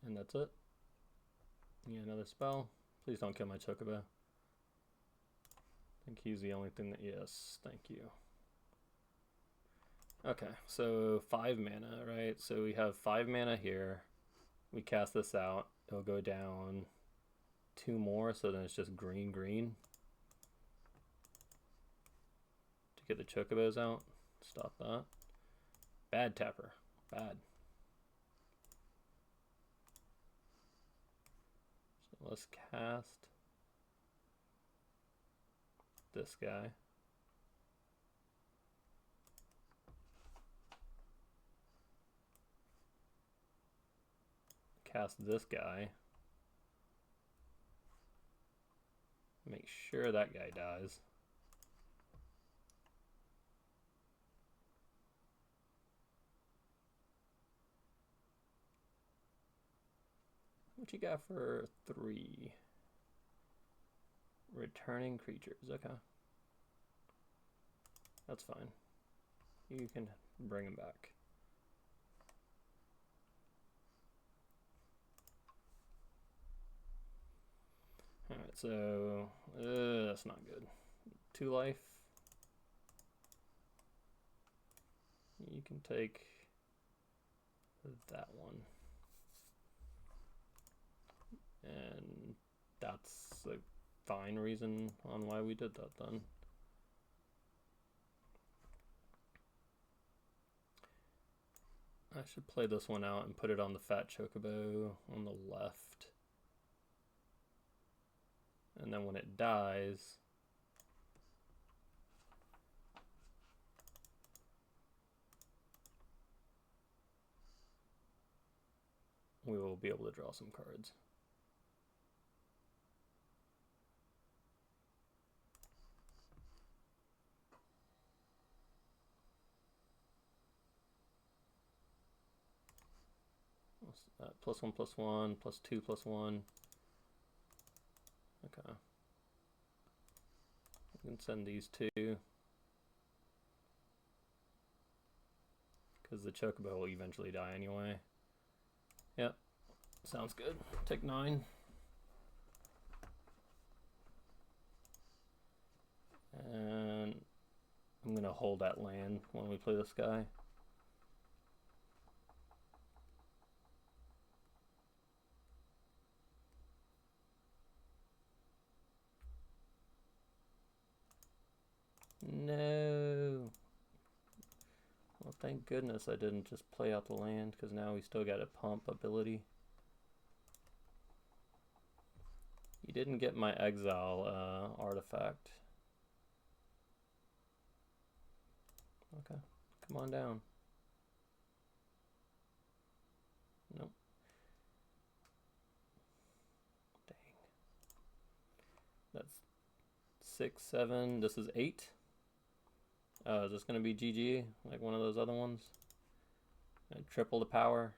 And that's it. Yeah, another spell. Please don't kill my Chocobo. I think he's the only thing that, yes, thank you. Okay, so 5 mana, right? So we have 5 mana here. We cast this out. It'll go down 2 more, so then it's just green, green. To get the Chocobos out. Stop that. Bad tapper. Bad. So let's cast this guy. Cast this guy. Make sure that guy dies. What you got for 3? Returning creatures. Okay. That's fine. You can bring him back. Alright, so that's not good. 2 life. You can take that one. And that's a fine reason on why we did that then. I should play this one out and put it on the fat Chocobo on the left. And then when it dies, we will be able to draw some cards. +1, +1, +2, +1. Okay. We can send these 2. Because the Chocobo will eventually die anyway. Yep. Sounds good. Take 9. And I'm going to hold that land when we play this guy. No. Well, thank goodness I didn't just play out the land, because now we still got a pump ability. didn't get my exile artifact. Okay, come on down. Nope. Dang. That's 6, 7. This is 8. Is this gonna be GG like one of those other ones? And triple the power.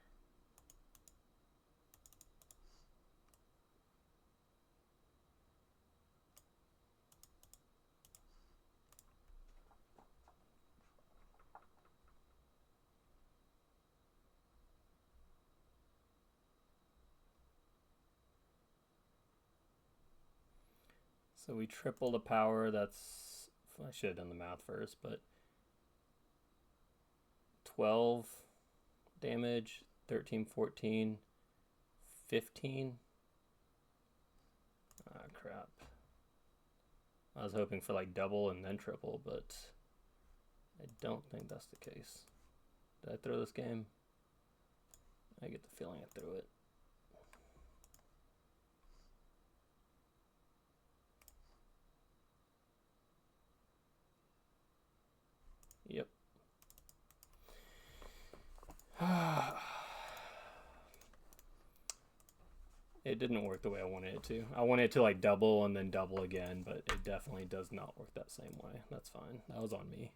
So we triple the power. That's, I should have done the math first, but 12 damage, 13, 14, 15. Ah, crap. I was hoping for like double and then triple, but I don't think that's the case. Did I throw this game? I get the feeling I threw it. Yep. It didn't work the way I wanted it to. I wanted it to like double and then double again, but it definitely does not work that same way. That's fine. That was on me.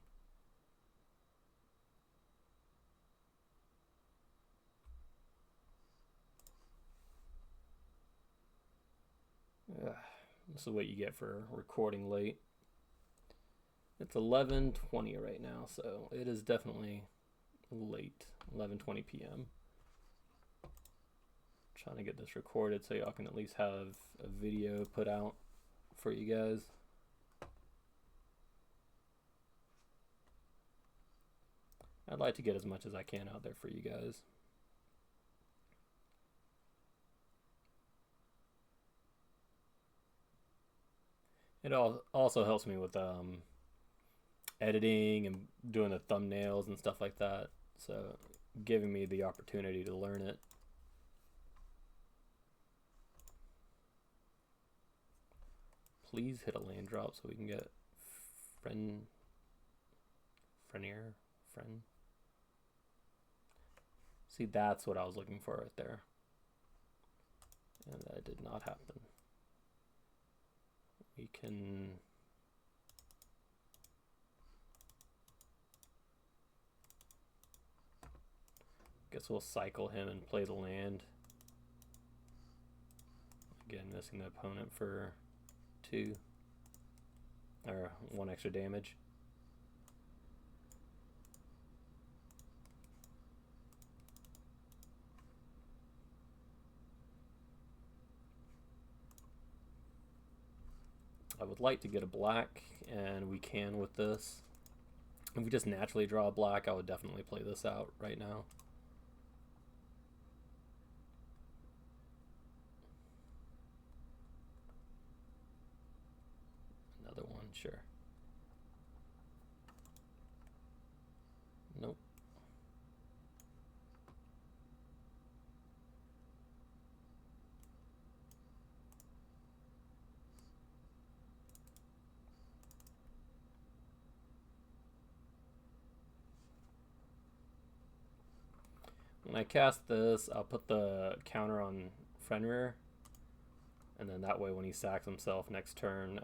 Ugh. This is what you get for recording late. It's 11:20 right now, so it is definitely late. 11:20 p.m. Trying to get this recorded so y'all can at least have a video put out for you guys. I'd like to get as much as I can out there for you guys. It also helps me with editing and doing the thumbnails and stuff like that. So giving me the opportunity to learn it. Please hit a land drop so we can get friend. See, that's what I was looking for right there. And that did not happen. We can... Guess we'll cycle him and play the land. Again, missing the opponent for 2. Or 1 extra damage. I would like to get a black, and we can with this. If we just naturally draw a black, I would definitely play this out right now. Another one, sure. Nope. When I cast this, I'll put the counter on Fenrir, and then that way when he sacks himself next turn,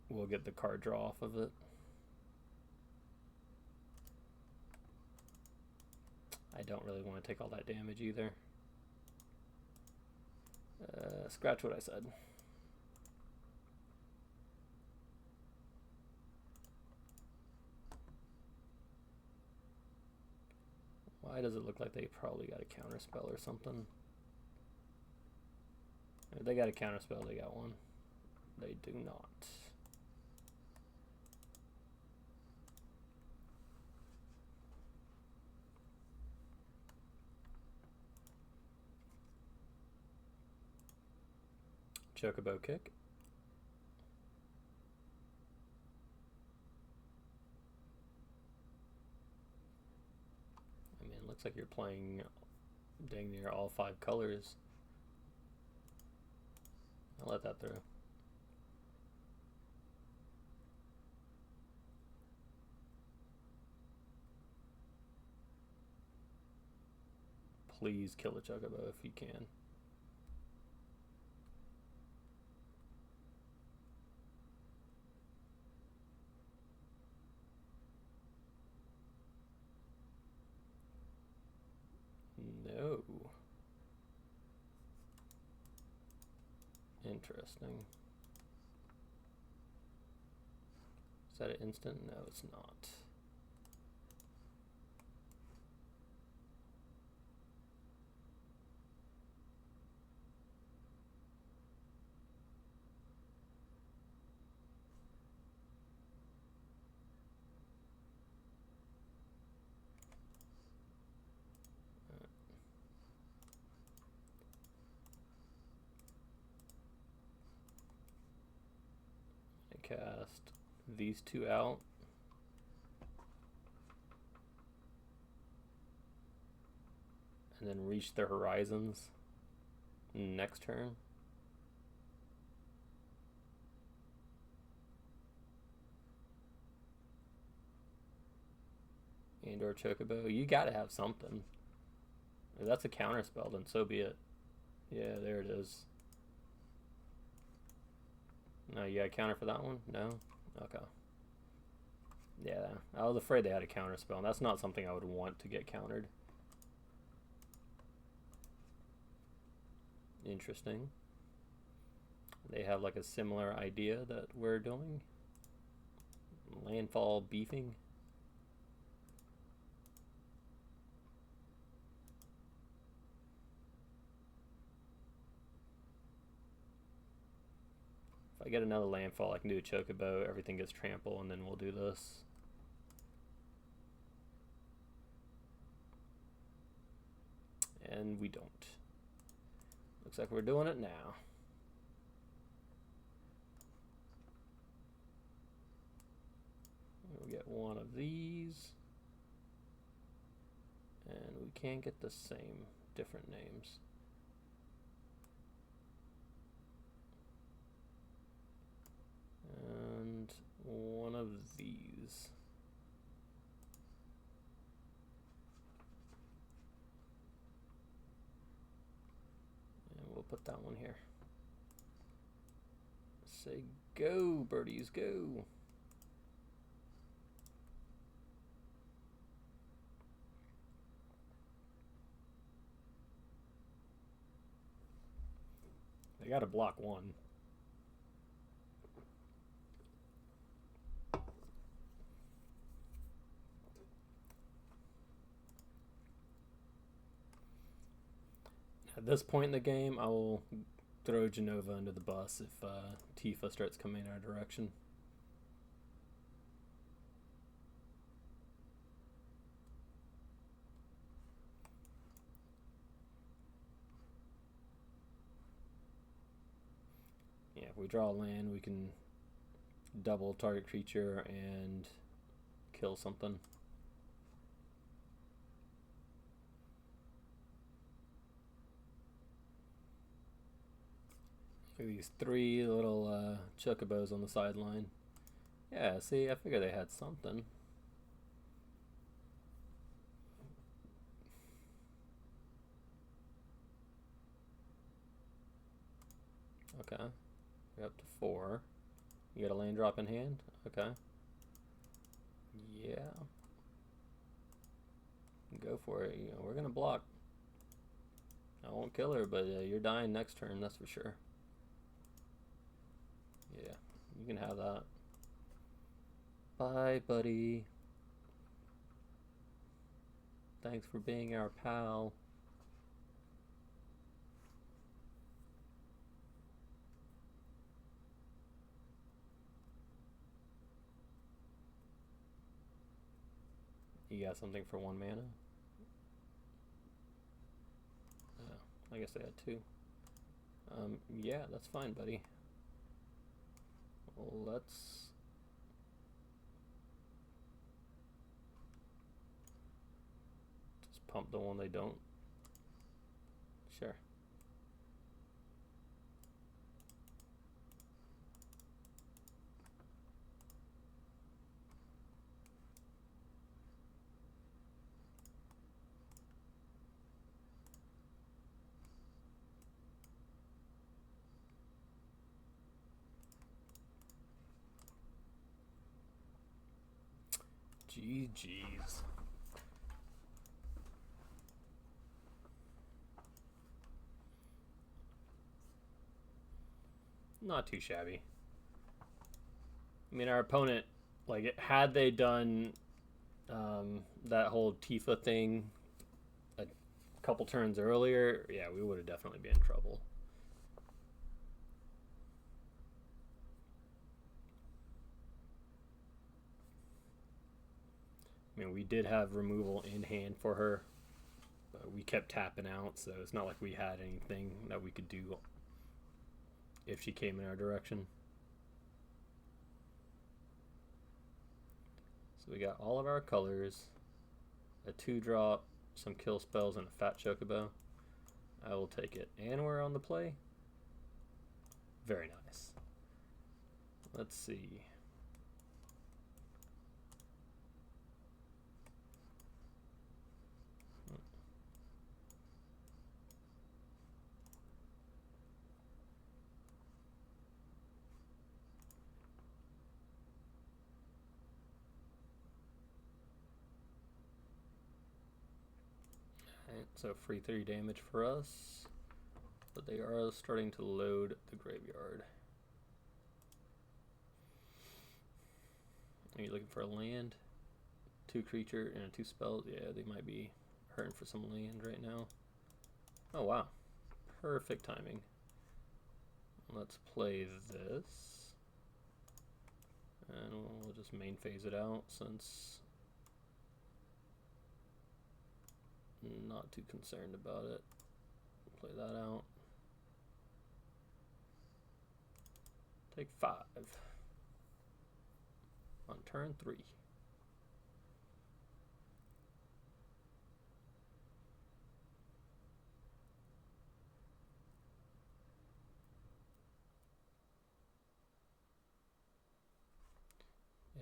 we'll get the card draw off of it. I don't really want to take all that damage either. Scratch what I said. Why does it look like they probably got a counter spell or something? If they got a counter spell, they got one. They do not. Chocobo kick. I mean, it looks like you're playing dang near all 5 colors. I'll let that through. Please kill a Chocobo if you can. No. Interesting. Is that an instant? No, it's not. Cast these two out. And then reach their horizons next turn. And or Chocobo. You gotta have something. If that's a counter spell, then so be it. Yeah, there it is. No, you got a counter for that one? No? Okay. Yeah, I was afraid they had a counter spell, and that's not something I would want to get countered. Interesting. They have like a similar idea that we're doing. Landfall beefing. If I get another landfall, I can do a Chocobo, everything gets trample, and then we'll do this. And we don't. Looks like we're doing it now. We'll get one of these. And we can't get the same, different names. And one of these. And we'll put that one here. Say go, birdies, go. They gotta block one. At this point in the game, I will throw Genova under the bus if Tifa starts coming in our direction. Yeah, if we draw a land, we can double target creature and kill something. These three little Chocobos on the sideline. Yeah, see, I figured they had something. Okay, we're up to 4. You got a land drop in hand? Okay. Yeah. Go for it. You know, we're gonna block. I won't kill her, but you're dying next turn, that's for sure. Yeah, you can have that. Bye, buddy. Thanks for being our pal. You got something for 1 mana? I guess I had 2. Yeah, that's fine, buddy. Let's... just pump the one they don't. Sure. GG's. Not too shabby. I mean, our opponent, like, had they done that whole Tifa thing a couple turns earlier, yeah, we would have definitely been in trouble. I mean, we did have removal in hand for her, but we kept tapping out, so it's not like we had anything that we could do if she came in our direction. So we got all of our colors, a 2-drop, some kill spells, and a fat Chocobo. I will take it. And we're on the play. Very nice. Let's see. So free 3 damage for us, but they are starting to load the graveyard. Are you looking for a land? 2 creature and a 2 spell? Yeah, they might be hurting for some land right now. Oh wow, perfect timing. Let's play this, and we'll just main phase it out since I'm not too concerned about it. Play that out. Take 5 on turn 3.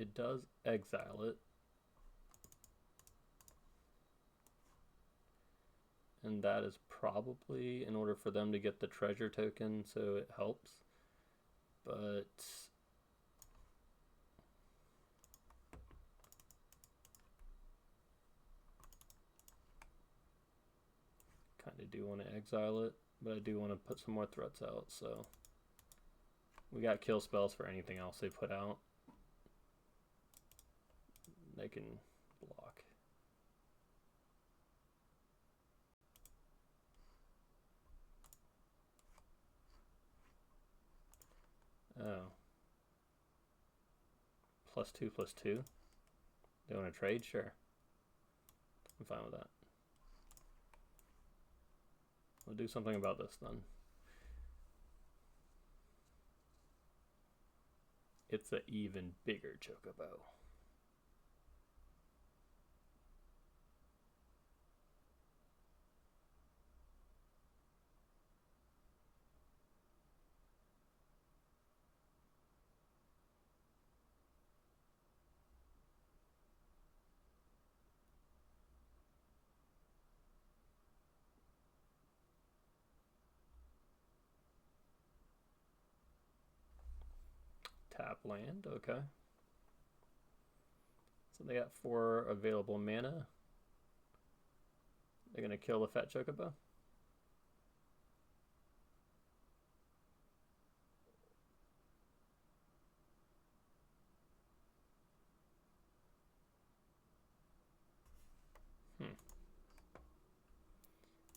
It does exile it. And that is probably in order for them to get the treasure token, so it helps. But kind of do want to exile it, but I do want to put some more threats out, so we got kill spells for anything else they put out. They can block. Oh. +2/+2. They want to trade? Sure. I'm fine with that. We'll do something about this then. It's an even bigger Chocobo. Tap land, okay. So they got 4 available mana. They're gonna kill the fat Chocobo.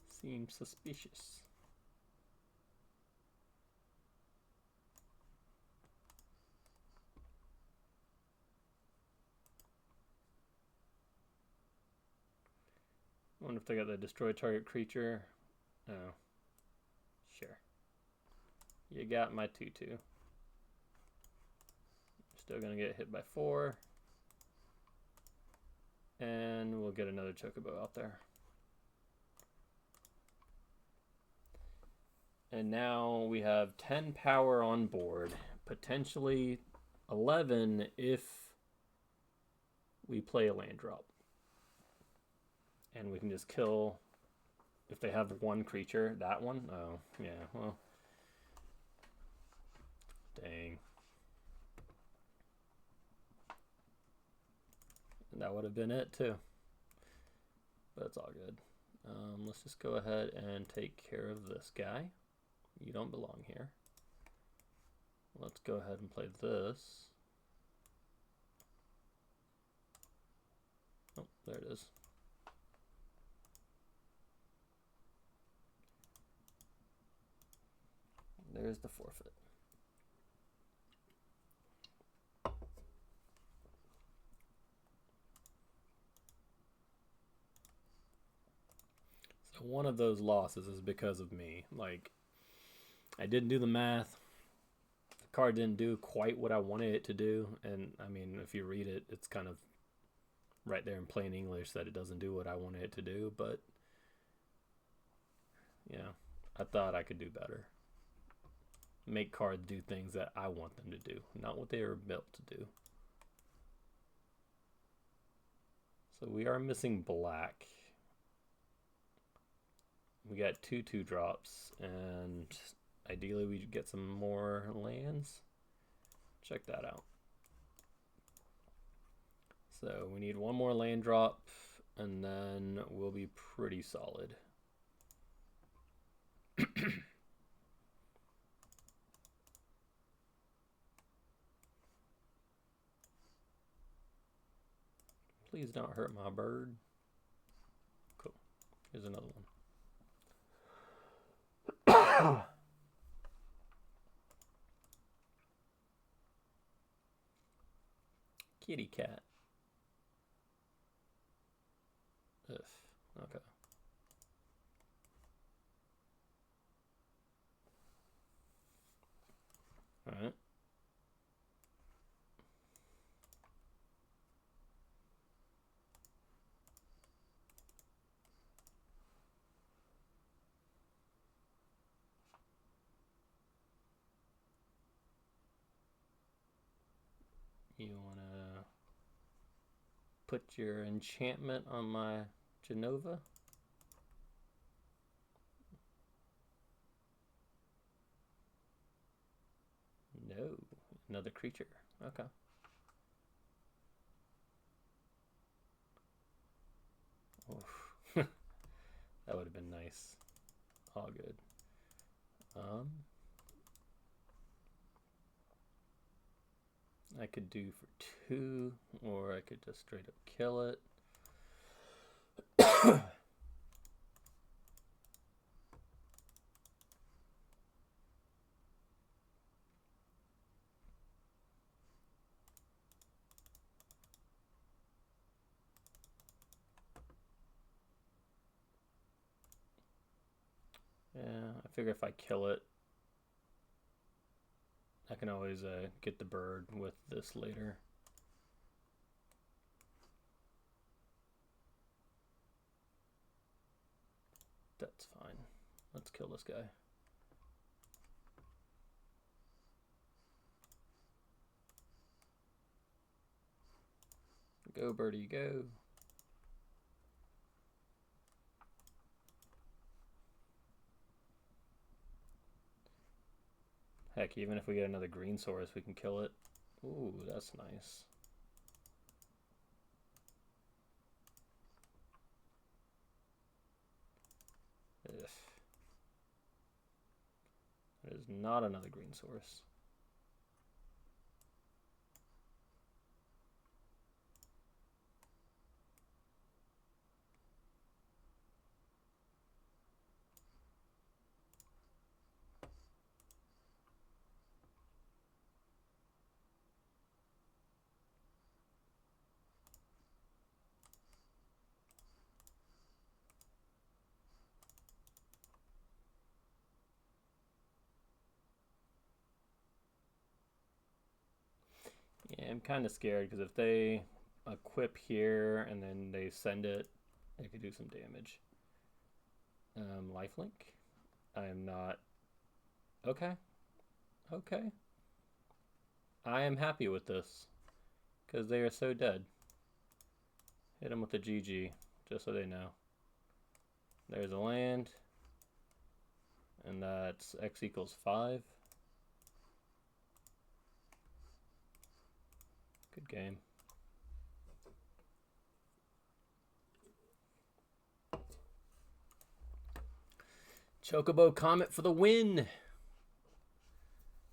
Seems suspicious. I wonder if they got the destroy target creature. Oh. Sure. You got my 2/2. Still gonna get hit by 4. And we'll get another Chocobo out there. And now we have 10 power on board. Potentially 11 if we play a land drop. And we can just kill, if they have 1 creature, that one? Oh, yeah, well. Dang. That would have been it too. But it's all good. Let's just go ahead and take care of this guy. You don't belong here. Let's go ahead and play this. Oh, there it is. There's the forfeit. So one of those losses is because of me. Like, I didn't do the math. The card didn't do quite what I wanted it to do. And, I mean, if you read it, it's kind of right there in plain English that it doesn't do what I wanted it to do. But, yeah, I thought I could do better. Make cards do things that I want them to do, not what they were built to do. So we are missing black. We got 2/2 drops, and ideally we get some more lands. Check that out. So we need one more land drop, and then we'll be pretty solid. Please don't hurt my bird. Cool. Here's another one. Kitty cat. Ugh. Okay. All right. You want to put your enchantment on my Genova? No, another creature. Okay. That would have been nice. All good. I could do for 2, or I could just straight up kill it. Yeah, I figure if I kill it, I can always get the bird with this later. That's fine. Let's kill this guy. Go, birdie, go. Heck, even if we get another green source, we can kill it. Ooh, that's nice. Ugh. There's not another green source. Yeah, I'm kind of scared because if they equip here and then they send it, they could do some damage. Lifelink? I am not. Okay. Okay. I am happy with this because they are so dead. Hit them with a GG, just so they know. There's a land, and that's X equals 5. Good game. Chocobo Comet for the win.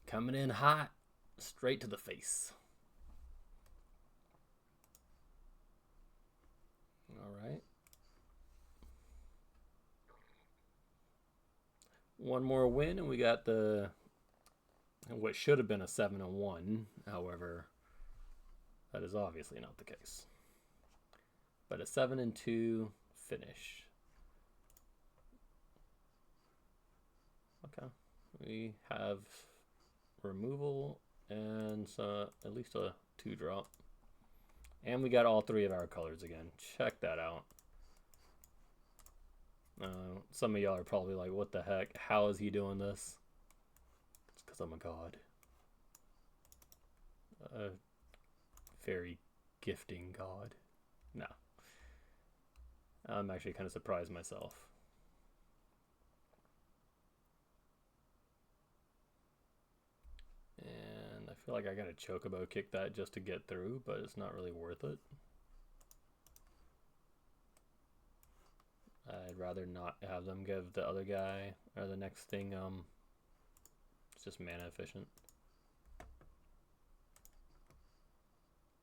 Coming in hot, straight to the face. All right. One more win, and we got what should have been a 7-1. However, that is obviously not the case. But a 7-2 finish. Okay. We have removal and at least a 2-drop. And we got all 3 of our colors again. Check that out. Some of y'all are probably like, what the heck? How is he doing this? It's because I'm a god. A fairy gifting god. No. I'm actually kind of surprised myself. And I feel like I gotta Chocobo kick that just to get through, but it's not really worth it. I'd rather not have them give the other guy or the next thing, it's just mana efficient.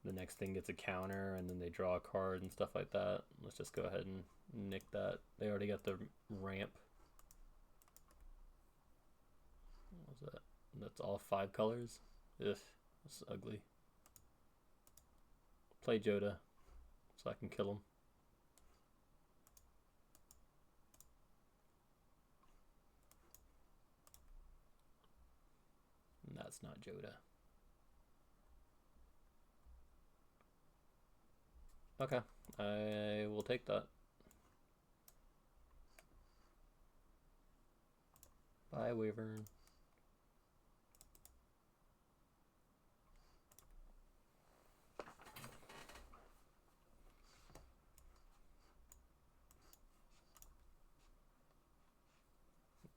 The next thing gets a counter and then they draw a card and stuff like that. Let's just go ahead and nick that. They already got the ramp. What was that? That's all 5 colors? Ugh, that's ugly. Play Joda so I can kill him. And that's not Joda. Okay, I will take that. Bye, Wyvern.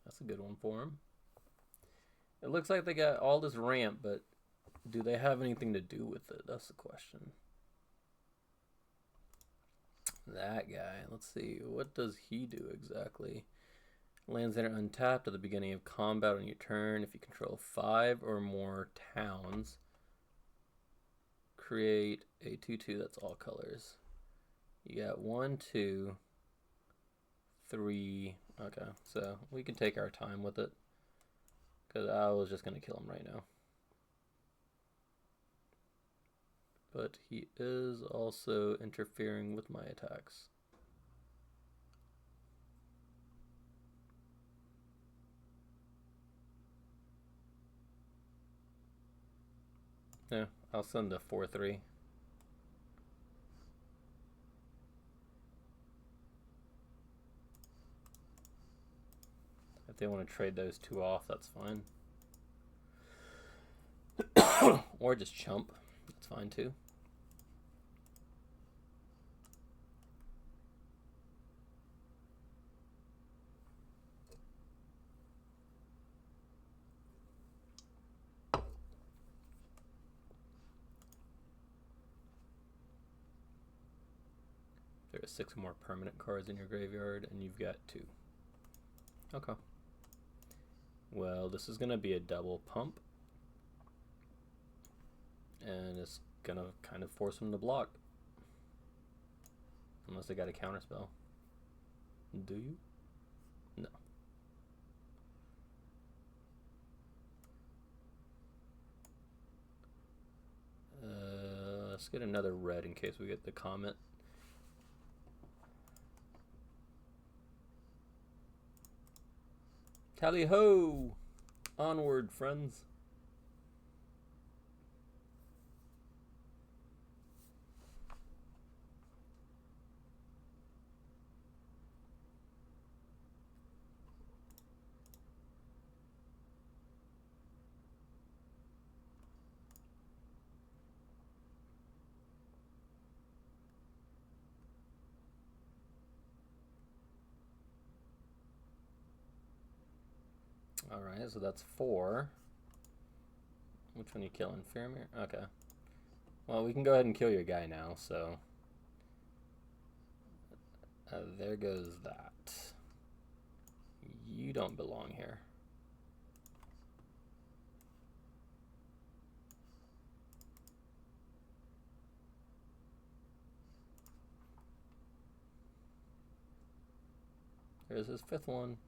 That's a good one for him. It looks like they got all this ramp, but do they have anything to do with it? That's the question. That guy. Let's see. What does he do exactly? Lands there untapped at the beginning of combat on your turn. If you control 5 or more towns, create a 2/2 that's all colors. You got 1, 2, 3. Okay, so we can take our time with it because I was just going to kill him right now. But he is also interfering with my attacks. Yeah, I'll send a 4/3. If they want to trade those 2 off, that's fine. Or just chump. That's fine too. There are 6 more permanent cards in your graveyard, and you've got 2. Okay. Well, this is going to be a double pump. And it's going to kind of force him to block. Unless they got a counterspell. Do you? No. Let's get another red in case we get the comet. Tally ho! Onward, friends. Alright, so that's 4. Which one are you killing? Faramir? Okay. Well, we can go ahead and kill your guy now, so... there goes that. You don't belong here. There's his fifth one.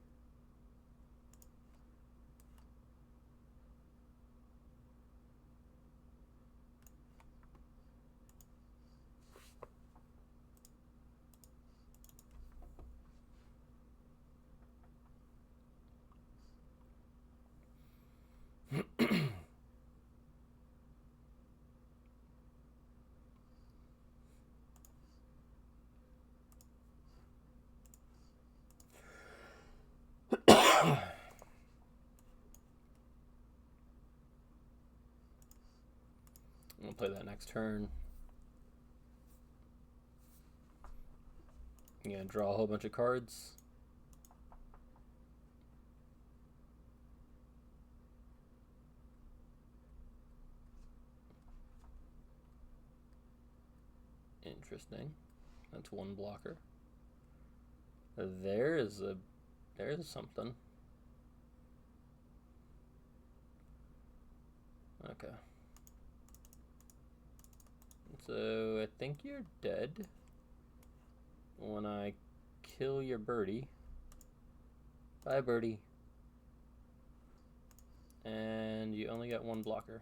I'm gonna play that next turn. I'm gonna draw a whole bunch of cards. Interesting. That's one blocker. There's something. Okay. So I think you're dead when I kill your birdie. Bye, birdie. And you only got one blocker.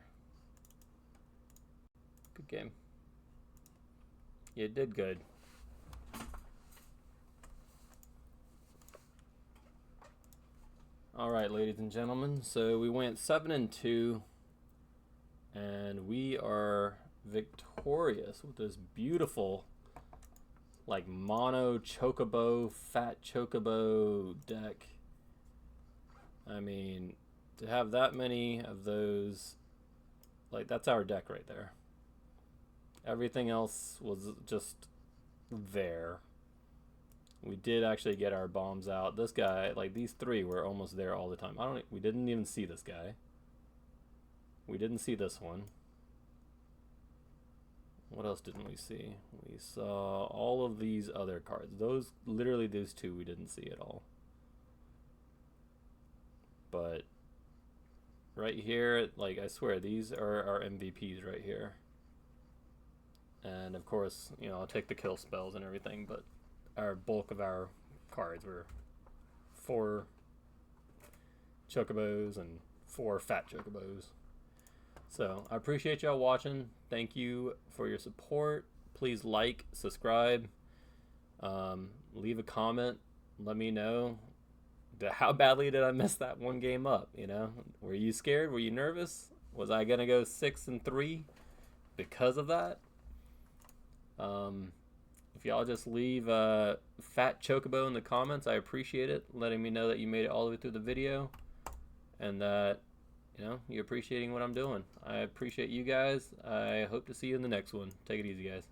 Good game. You did good. All right, ladies and gentlemen. So we went 7-2, and we are victorious with this beautiful, like, mono Chocobo, fat Chocobo deck. I mean, to have that many of those, like, that's our deck right there. Everything else was just there. We did actually get our bombs out. This guy, like, these three were almost there all the time. We didn't even see this guy. We didn't see this one. What else didn't we see? We saw all of these other cards. Literally those two we didn't see at all. But right here, like, I swear, these are our MVPs right here. And of course, you know, I'll take the kill spells and everything, but our bulk of our cards were 4 Chocobos and 4 fat Chocobos. So I appreciate y'all watching. Thank you for your support. Please like, subscribe, leave a comment. Let me know how badly did I mess that one game up. You know, were you scared? Were you nervous? Was I gonna go 6-3 because of that? If y'all just leave fat Chocobo in the comments, I appreciate it, letting me know that you made it all the way through the video and that, you know, you're appreciating what I'm doing. I appreciate you guys. I hope to see you in the next one. Take it easy, guys.